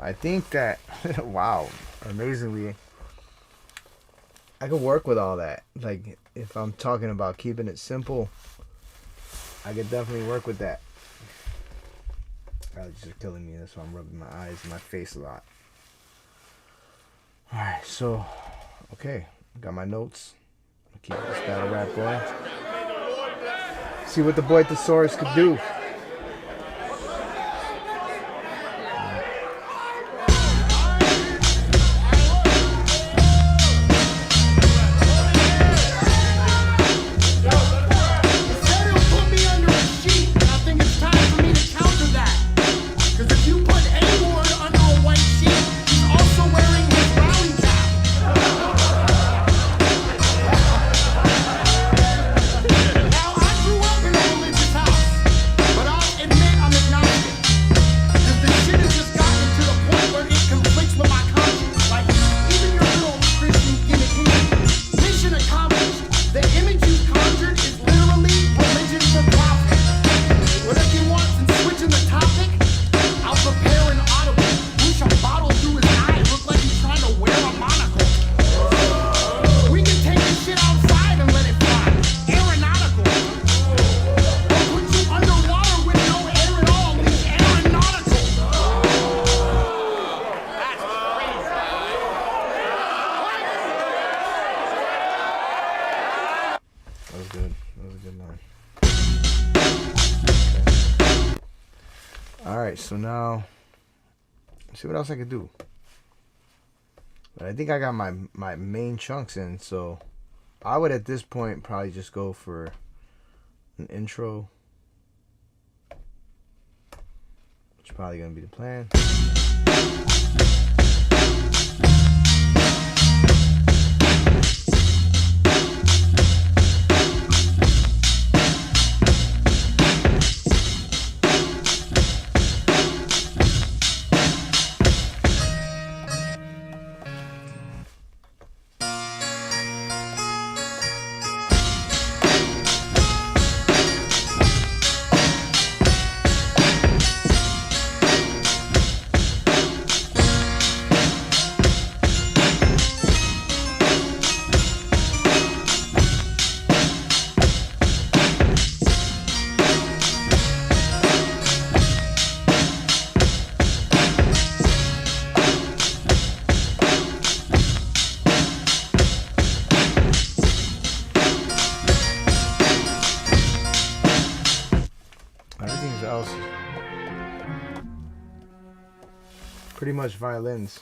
S1: I think that, wow, amazingly, I could work with all that. Like, if I'm talking about keeping it simple, I could definitely work with that. Allergies are killing me. That's why I'm rubbing my eyes and my face a lot. Alright, so, okay. Got my notes. I'll keep this battle rap going. See what the boy Thesaurus could do. now, let's see what else I could do. But I think I got my main chunks in, so I would at this point probably just go for an intro. Which is probably gonna be the plan. Everything else is pretty much violins.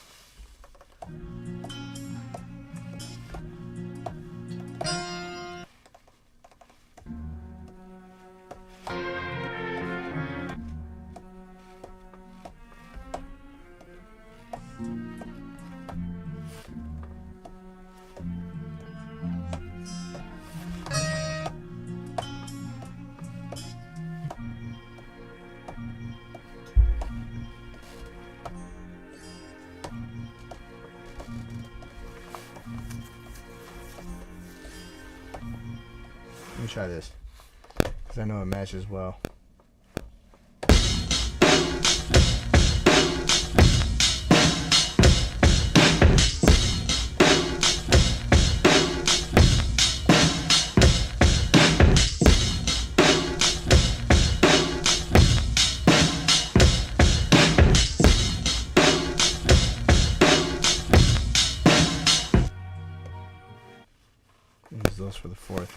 S1: Let me try this, because I know it matches well. Use those for the fourth.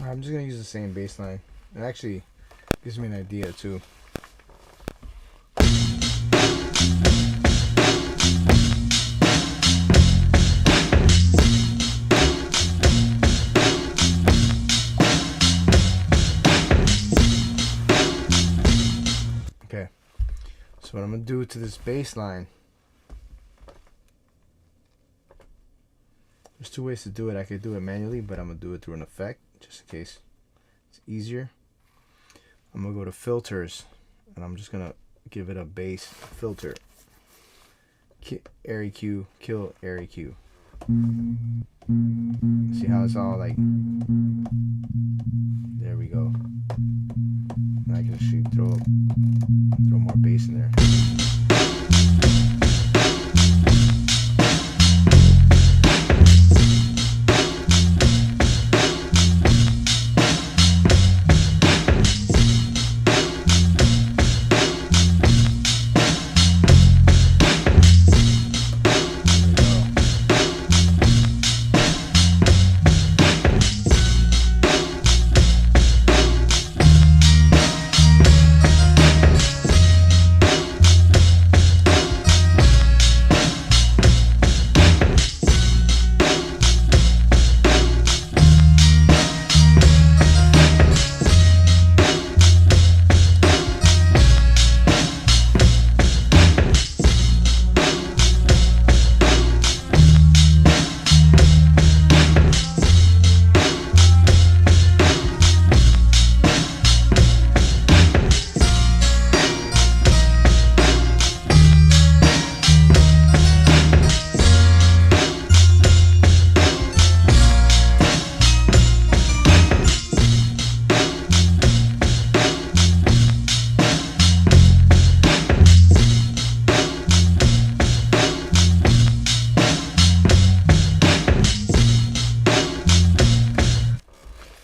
S1: I'm just gonna use the same bass line. It actually gives me an idea too. Okay, so what I'm gonna do to this bass line, there's two ways to do it. I could do it manually, but I'm gonna do it through an effect, just in case it's easier. I'm gonna go to filters, and I'm just gonna give it a bass filter. Airy Q, kill Airy Q. See how it's all like, there we go. And I can shoot, throw more bass in there.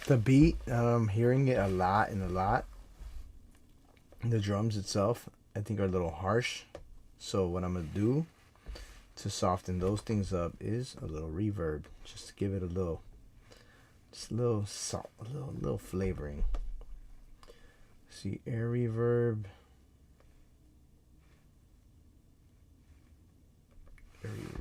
S1: The beat, hearing it a lot. The drums itself, I think, are a little harsh. So what I'm gonna do to soften those things up is a little reverb, just to give it a little salt, a little flavoring. See, air reverb. Air reverb.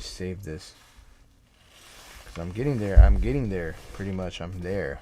S1: Save this, because I'm getting there pretty much. I'm there.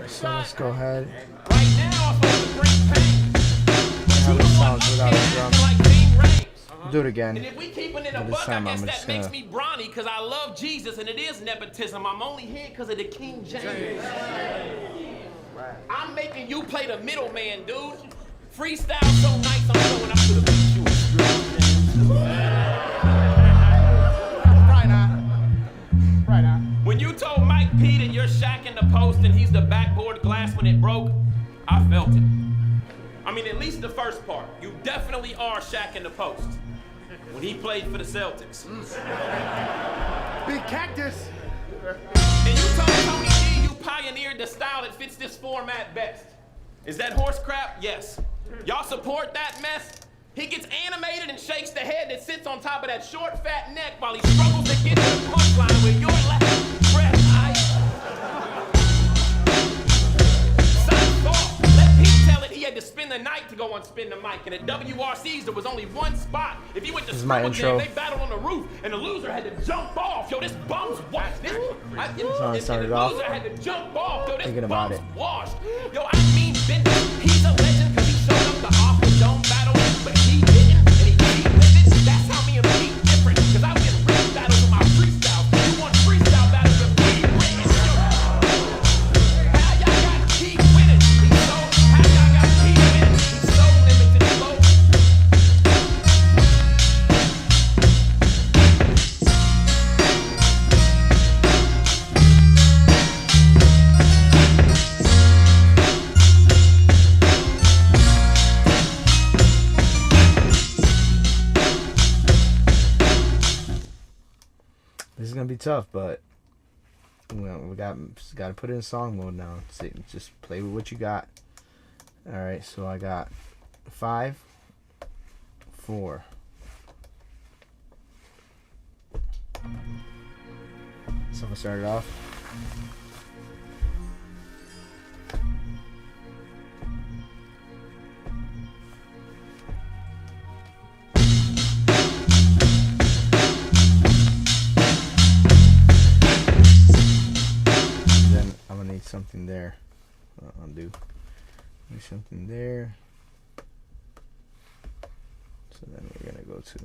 S1: So let's go ahead.
S9: Right now, I'm supposed to bring pain.
S1: How this sounds without a drum.
S9: Like King Reigns.
S1: Do it again.
S9: And if we keeping it a
S1: But this
S9: buck, I
S1: time
S9: guess
S1: I'm
S9: that
S1: just
S9: makes
S1: gonna-
S9: me brawny because I love Jesus and it is nepotism. I'm only here because of the King James. I'm making you play the middleman, dude. Freestyle so nice, I'm showing up to the beat you a strip.
S6: Probably not. Probably not.
S9: When you told Mike P that you're shacking the post and he's the backboard glass when it broke, I felt it. I mean, at least the first part. You definitely are shacking the post. When he played for the Celtics.
S6: Big cactus.
S9: And you told Tony G you pioneered the style that fits this format best. Is that horse crap? Yes. Y'all support that mess? He gets animated and shakes the head that sits on top of that short, fat neck while he struggles to get to the punchline with your last breath. Let Pete tell it he had to spend the night to go on Spin the Mic. And at WRCs, there was only one spot. If he went to
S1: This is my
S9: Scribble Jam,
S1: intro.
S9: they battled on the roof, and the loser had to jump off. Yo, this bum's washed.
S1: how it started
S9: the
S1: off.
S9: loser had to jump off. Yo, this
S1: Thinking about
S9: bum's
S1: it.
S9: washed. Yo, I mean, Ben, he's a legend because he showed up the off the dome battle, but he didn't, and he beat with it. That's how me and Pete different. Because I win real battles with my freestyle. You want freestyle battles with Pete written. How y'all got Pete winning? How y'all got Pete winning? He's so limited flow.
S1: This is gonna be tough, but we got to put it in song mode now. See, just play with what you got. All right, so I got 5, 4. So I'm gonna start it off. Then I'm gonna need something there. Undo. Need something there. So then we're gonna go to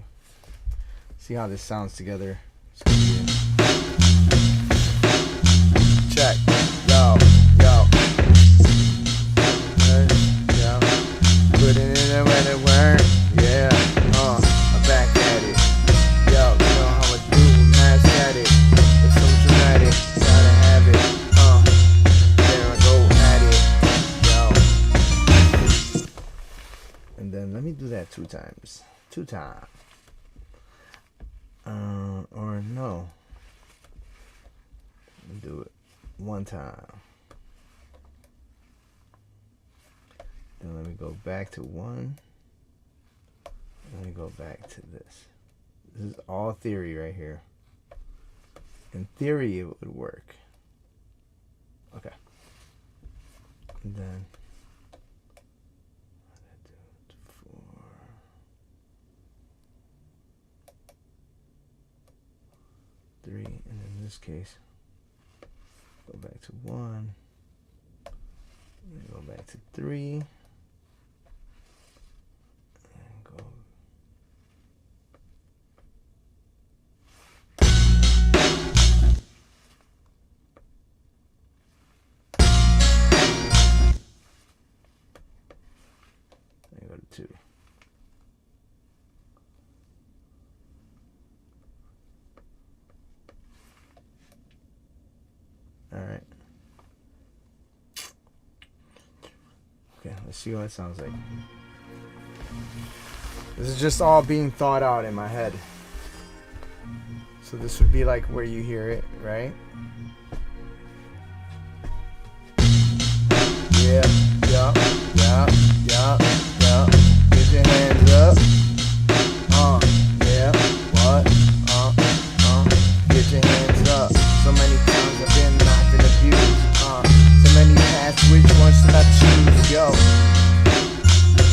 S1: see how this sounds together. It's gonna be check. Yo. Yo. Put it in there when it weren't. Yeah. I'm back at it. Yo, you know how I do. Mask at it. It's so dramatic. Gotta have it. There I go at it. Yo. And then let me do that 2 times. 2 times. Or no. Let me do it 1 time. Then let me go back to 1. Let me go back to this. This is all theory right here. In theory, it would work. Okay. And then 4. Three, and in this case, go back to 1. And go back to 3. And go. And go to 2. Alright. Okay, let's see what it sounds like. This is just all being thought out in my head. So this would be like where you hear it, right? Yeah. Get your hands up. Yeah. What? Get your hands up. So many times I've been knocked and abused. So many paths, which ones should I choose? Yo,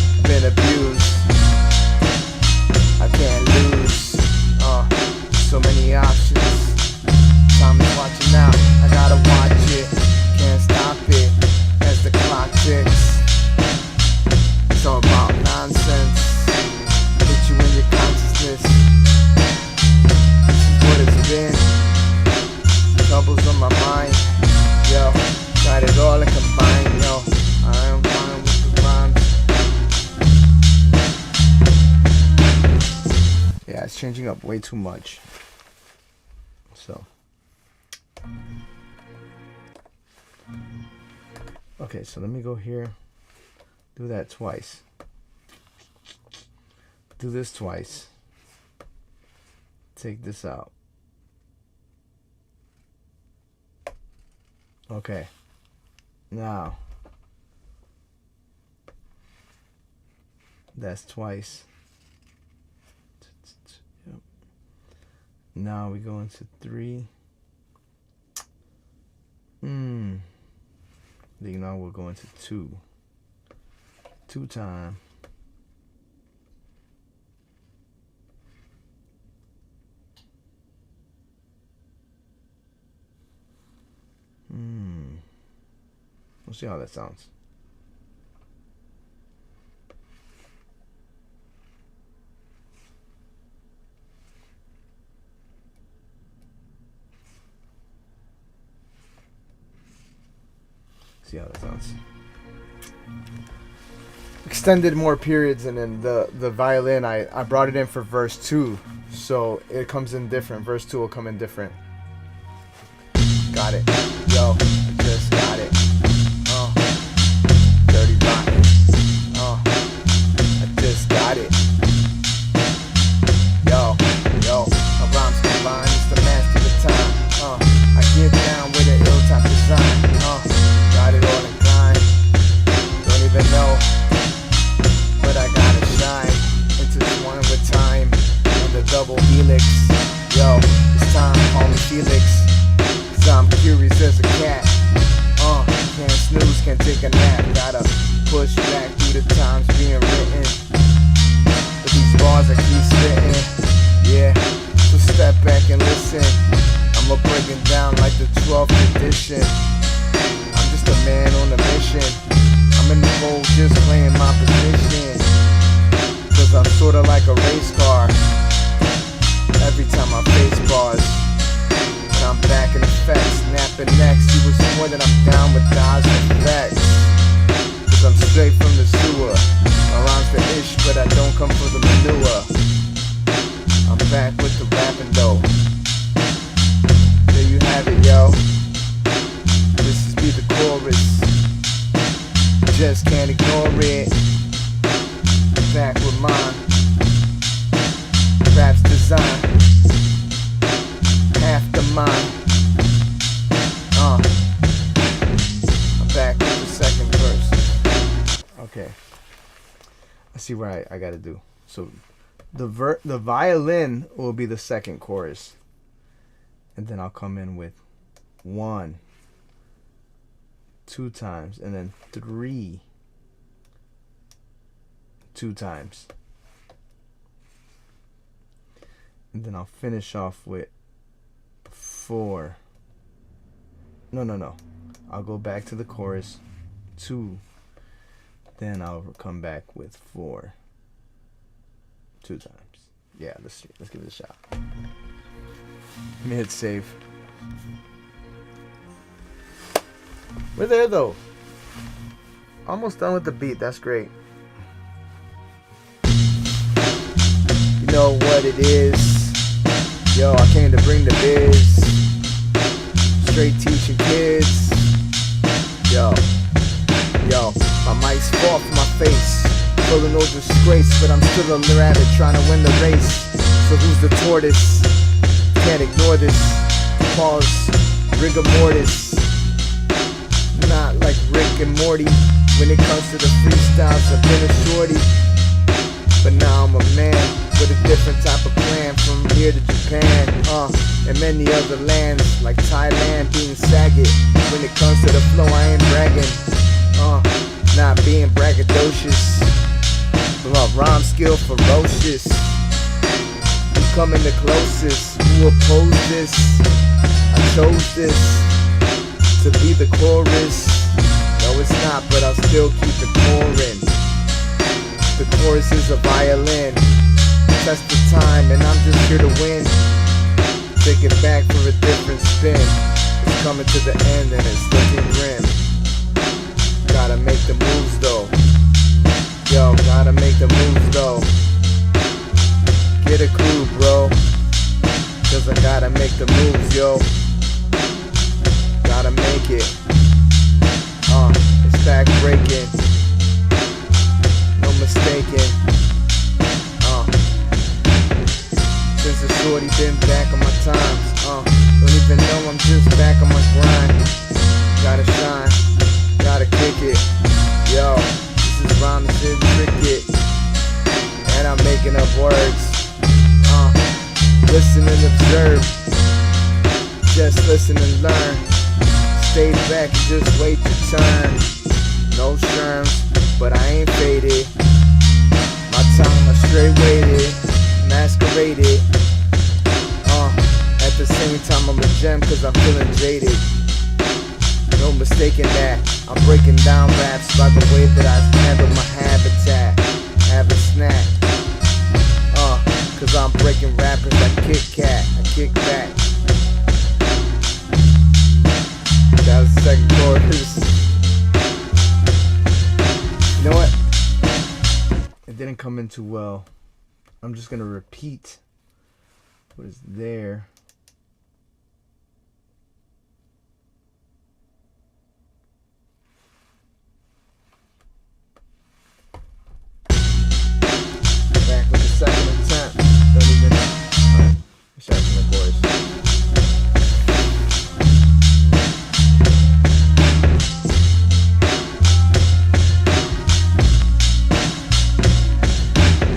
S1: I've been abused. I can't lose. So many options. Time is watching out. I gotta watch it. Can't stop it. troubles on my mind. Yo, got it all and combined. Yo, I am fine with the rhymes. Yeah, it's changing up way too much. So. Okay, so let me go here. Do that twice. Do this twice. Take this out. Okay. Now. That's twice. Yep. Now we go into 3. Then now we'll go into 2. 2 time. We'll see how that sounds. See how that sounds. Extended more periods, and then the violin, I brought it in for verse 2, so it comes in different. Verse 2 will come in different. Got it. Yo, I just got it. Dirty rotten. I just got it. Yo, my rhymes combined, it's the master of the time. I get down with an ill-type design. Got it all in kind. Don't even know, but I gotta shine. Intertwined with time and the double helix. Yo, it's time, call me Felix. I'm curious as a cat. Can't snooze, can't take a nap. Gotta push back through the times being written. But these bars I keep spitting. Yeah, so step back and listen. I'ma break it down like the 12th edition. I'm just a man on a mission. I'm in the bowl just playing my position. Cause I'm sorta like a race car. Every time I face bars, I'm back in effect, snapping next. You was more than I'm down with God's effects. Cause I'm straight from the sewer. My rhymes the ish, but I don't come for the manure. I'm back with the rapping though. There you have it, yo. This is be the chorus. Just can't ignore it. Back with mine. Rap's design. Half the mind. I'm back with the second verse. Okay. Let's see what I gotta do. So the violin will be the second chorus. And then I'll come in with 1, 2 times, and then 3, 2 times. And then I'll finish off with 4. No. I'll go back to the chorus. 2. Then I'll come back with 4. 2 times. Yeah, let's give it a shot. Let me hit save. We're there though. Almost done with the beat. That's great. You know what it is. Yo, I came to bring the biz. Straight teaching kids. Yo, my mic's far from my face. Full of no disgrace, but I'm still a rabbit trying to win the race. So who's the tortoise? Can't ignore this. Pause, rigor mortis. Not like Rick and Morty. When it comes to the freestyles, I've been a shorty. But now I'm a man with a different type of plan. From here to Japan, and many other lands like Thailand being Saget. When it comes to the flow, I ain't bragging, not being braggadocious, but my rhyme skill ferocious. Who coming the closest? Who oppose this? I chose this to be the chorus. No, it's not, but I'll still keep it pouring. The chorus is a violin. Test the time, and I'm just here to win. Take it back for a different spin. coming to the end and it's looking grim. Gotta make the moves though. Yo, gotta make the moves though. Get a clue, bro. Cause I gotta make the moves, yo. Gotta make it. It's back breaking. No mistaking. Since it's already been back on my times. Don't even know I'm just back on my grind. Gotta shine. Gotta kick it. Yo, this is rhyme and shit cricket. And I'm making up words. Listen and observe. Just listen and learn. Stay back and just wait your turn. No sherms, but I ain't faded. My time I straight waited. Masqueraded. At the same time I'm a gem cause I'm feeling jaded. No mistaking that. I'm breaking down raps by the way that I handle my habitat. Have a snack. Cause I'm breaking rappers like Kit Kat. I kick back. That was the second chorus. You know what? It didn't come in too well. I'm just gonna repeat what is there. Back with the second attempt. Don't even. Alright, shout out to the chorus.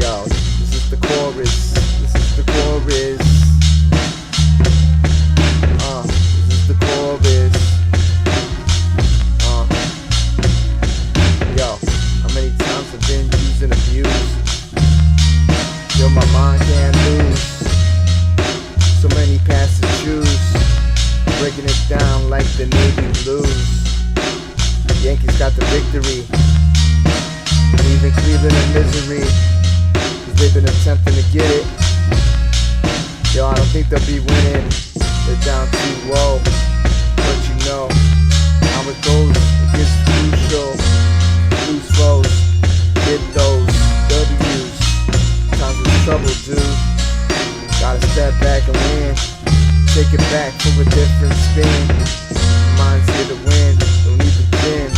S1: Yo, this is the chorus. This is the chorus. This is the chorus. Yo, how many times I've been used and abused? Yo, my mind can't lose. So many paths to choose. Breaking it down like the Navy Blues. Yankees got the victory. Leaving Cleveland in misery. Cause they've been attempting to get it. Yo, I don't think they'll be winning. They're down 2-0. But you know how it goes. It gets crucial. Lose foes. Get those W's. Times of trouble, dude. Gotta step back and win. Take it back for a different spin. Mind's here to win. Don't need the gym.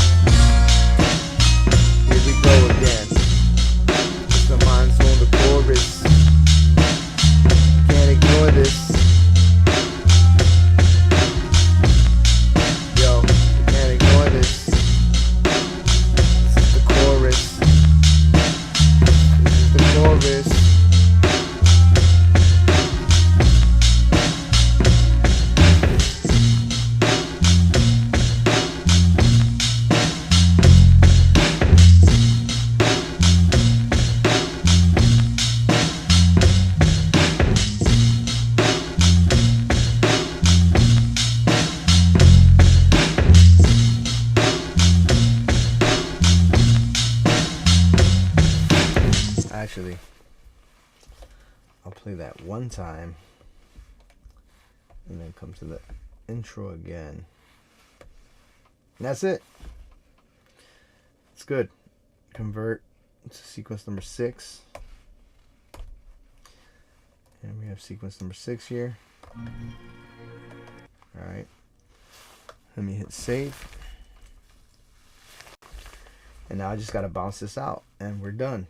S1: Here we go again. It's the mind's on the chorus. Can't ignore this. Yo, you can't ignore this. This is the chorus. This is the chorus. Actually, I'll play that one time and then come to the intro again. And that's it. It's good. Convert to sequence number 6. And we have sequence number 6 here. Alright. Let me hit save. And now I just gotta bounce this out and we're done.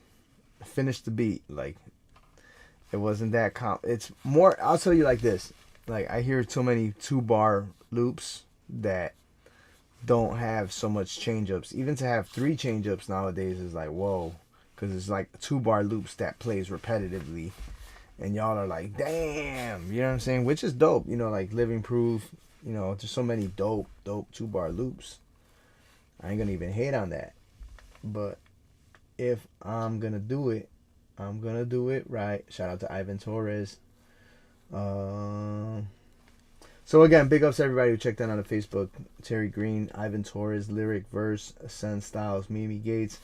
S1: Finish the beat. Like, it wasn't that it's more, I'll tell you like this. Like, I hear too many 2-bar loops that don't have so much change-ups. Even to have 3 change-ups nowadays is like, whoa. Because it's like 2-bar loops that plays repetitively. And y'all are like, damn. You know what I'm saying? Which is dope. You know, like Living Proof. You know, there's so many dope 2-bar loops. I ain't gonna even hate on that. But if I'm gonna do it, I'm gonna do it right. Shout out to Ivan Torres. So again, big ups to everybody who checked that on the Facebook. Terry Green, Ivan Torres, Lyric Verse, Ascend Styles, Mimi Gates,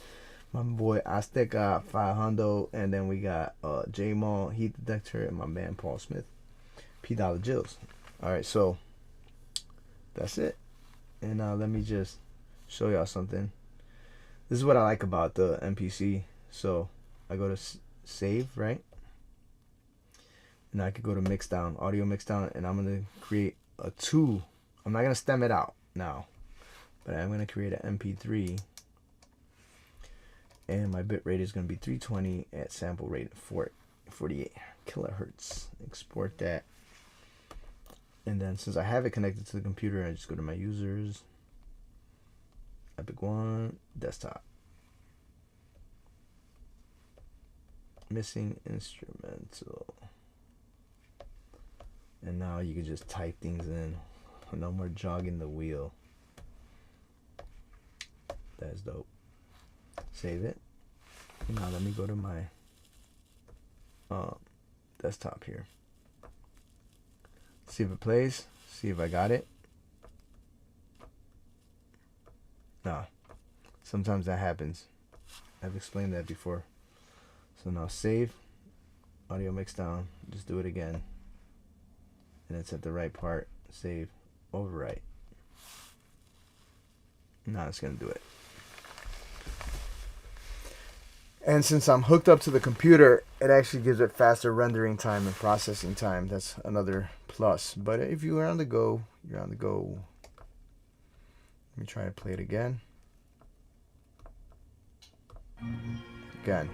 S1: my boy Azteca, 500, and then we got J Mall, Heat Detector, and my man Paul Smith, P Dollar Jills. Alright, so that's it. And now let me just show y'all something. This is what I like about the MPC. So I go to save, right? And I could go to mixdown, audio mixdown, and I'm gonna create a 2. I'm not gonna stem it out now, but I'm gonna create an MP3, and my bit rate is gonna be 320 at sample rate 48 kilohertz. Export that, and then since I have it connected to the computer, I just go to my users, Epik 1, desktop, missing instrumental. And now you can just type things in. No more jogging the wheel. That's dope. Save it. And now let me go to my desktop here. See if it plays. See if I got it. Nah. Sometimes that happens. I've explained that before. So now save. Audio mix down. Just do it again. And it's at the right part. Save, overwrite. Now it's gonna do it. And since I'm hooked up to the computer, it actually gives it faster rendering time and processing time. That's another plus. But if you're on the go, you're on the go. Let me try to play it again. Again.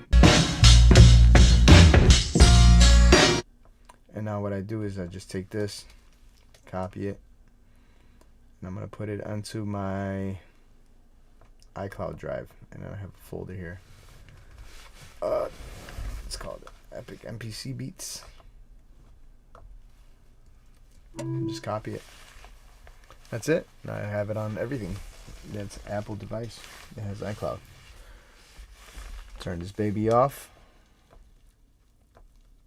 S1: And now what I do is I just take this, copy it, and I'm going to put it onto my iCloud drive. And I have a folder here. It's called Epik MPC Beats. And just copy it. That's it. Now I have it on everything. That's Apple device. It has iCloud. Turn this baby off.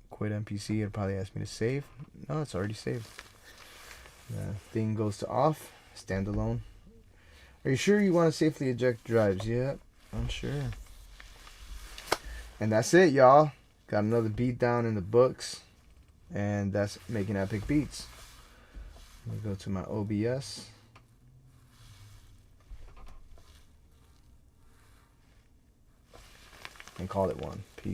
S1: Quit MPC. It'll probably ask me to save. No, it's already saved. The thing goes to off. Standalone. Are you sure you want to safely eject drives? Yeah, I'm sure. And that's it, y'all. Got another beat down in the books. And that's making Epik beats. Let me go to my OBS. And call it one. Peace.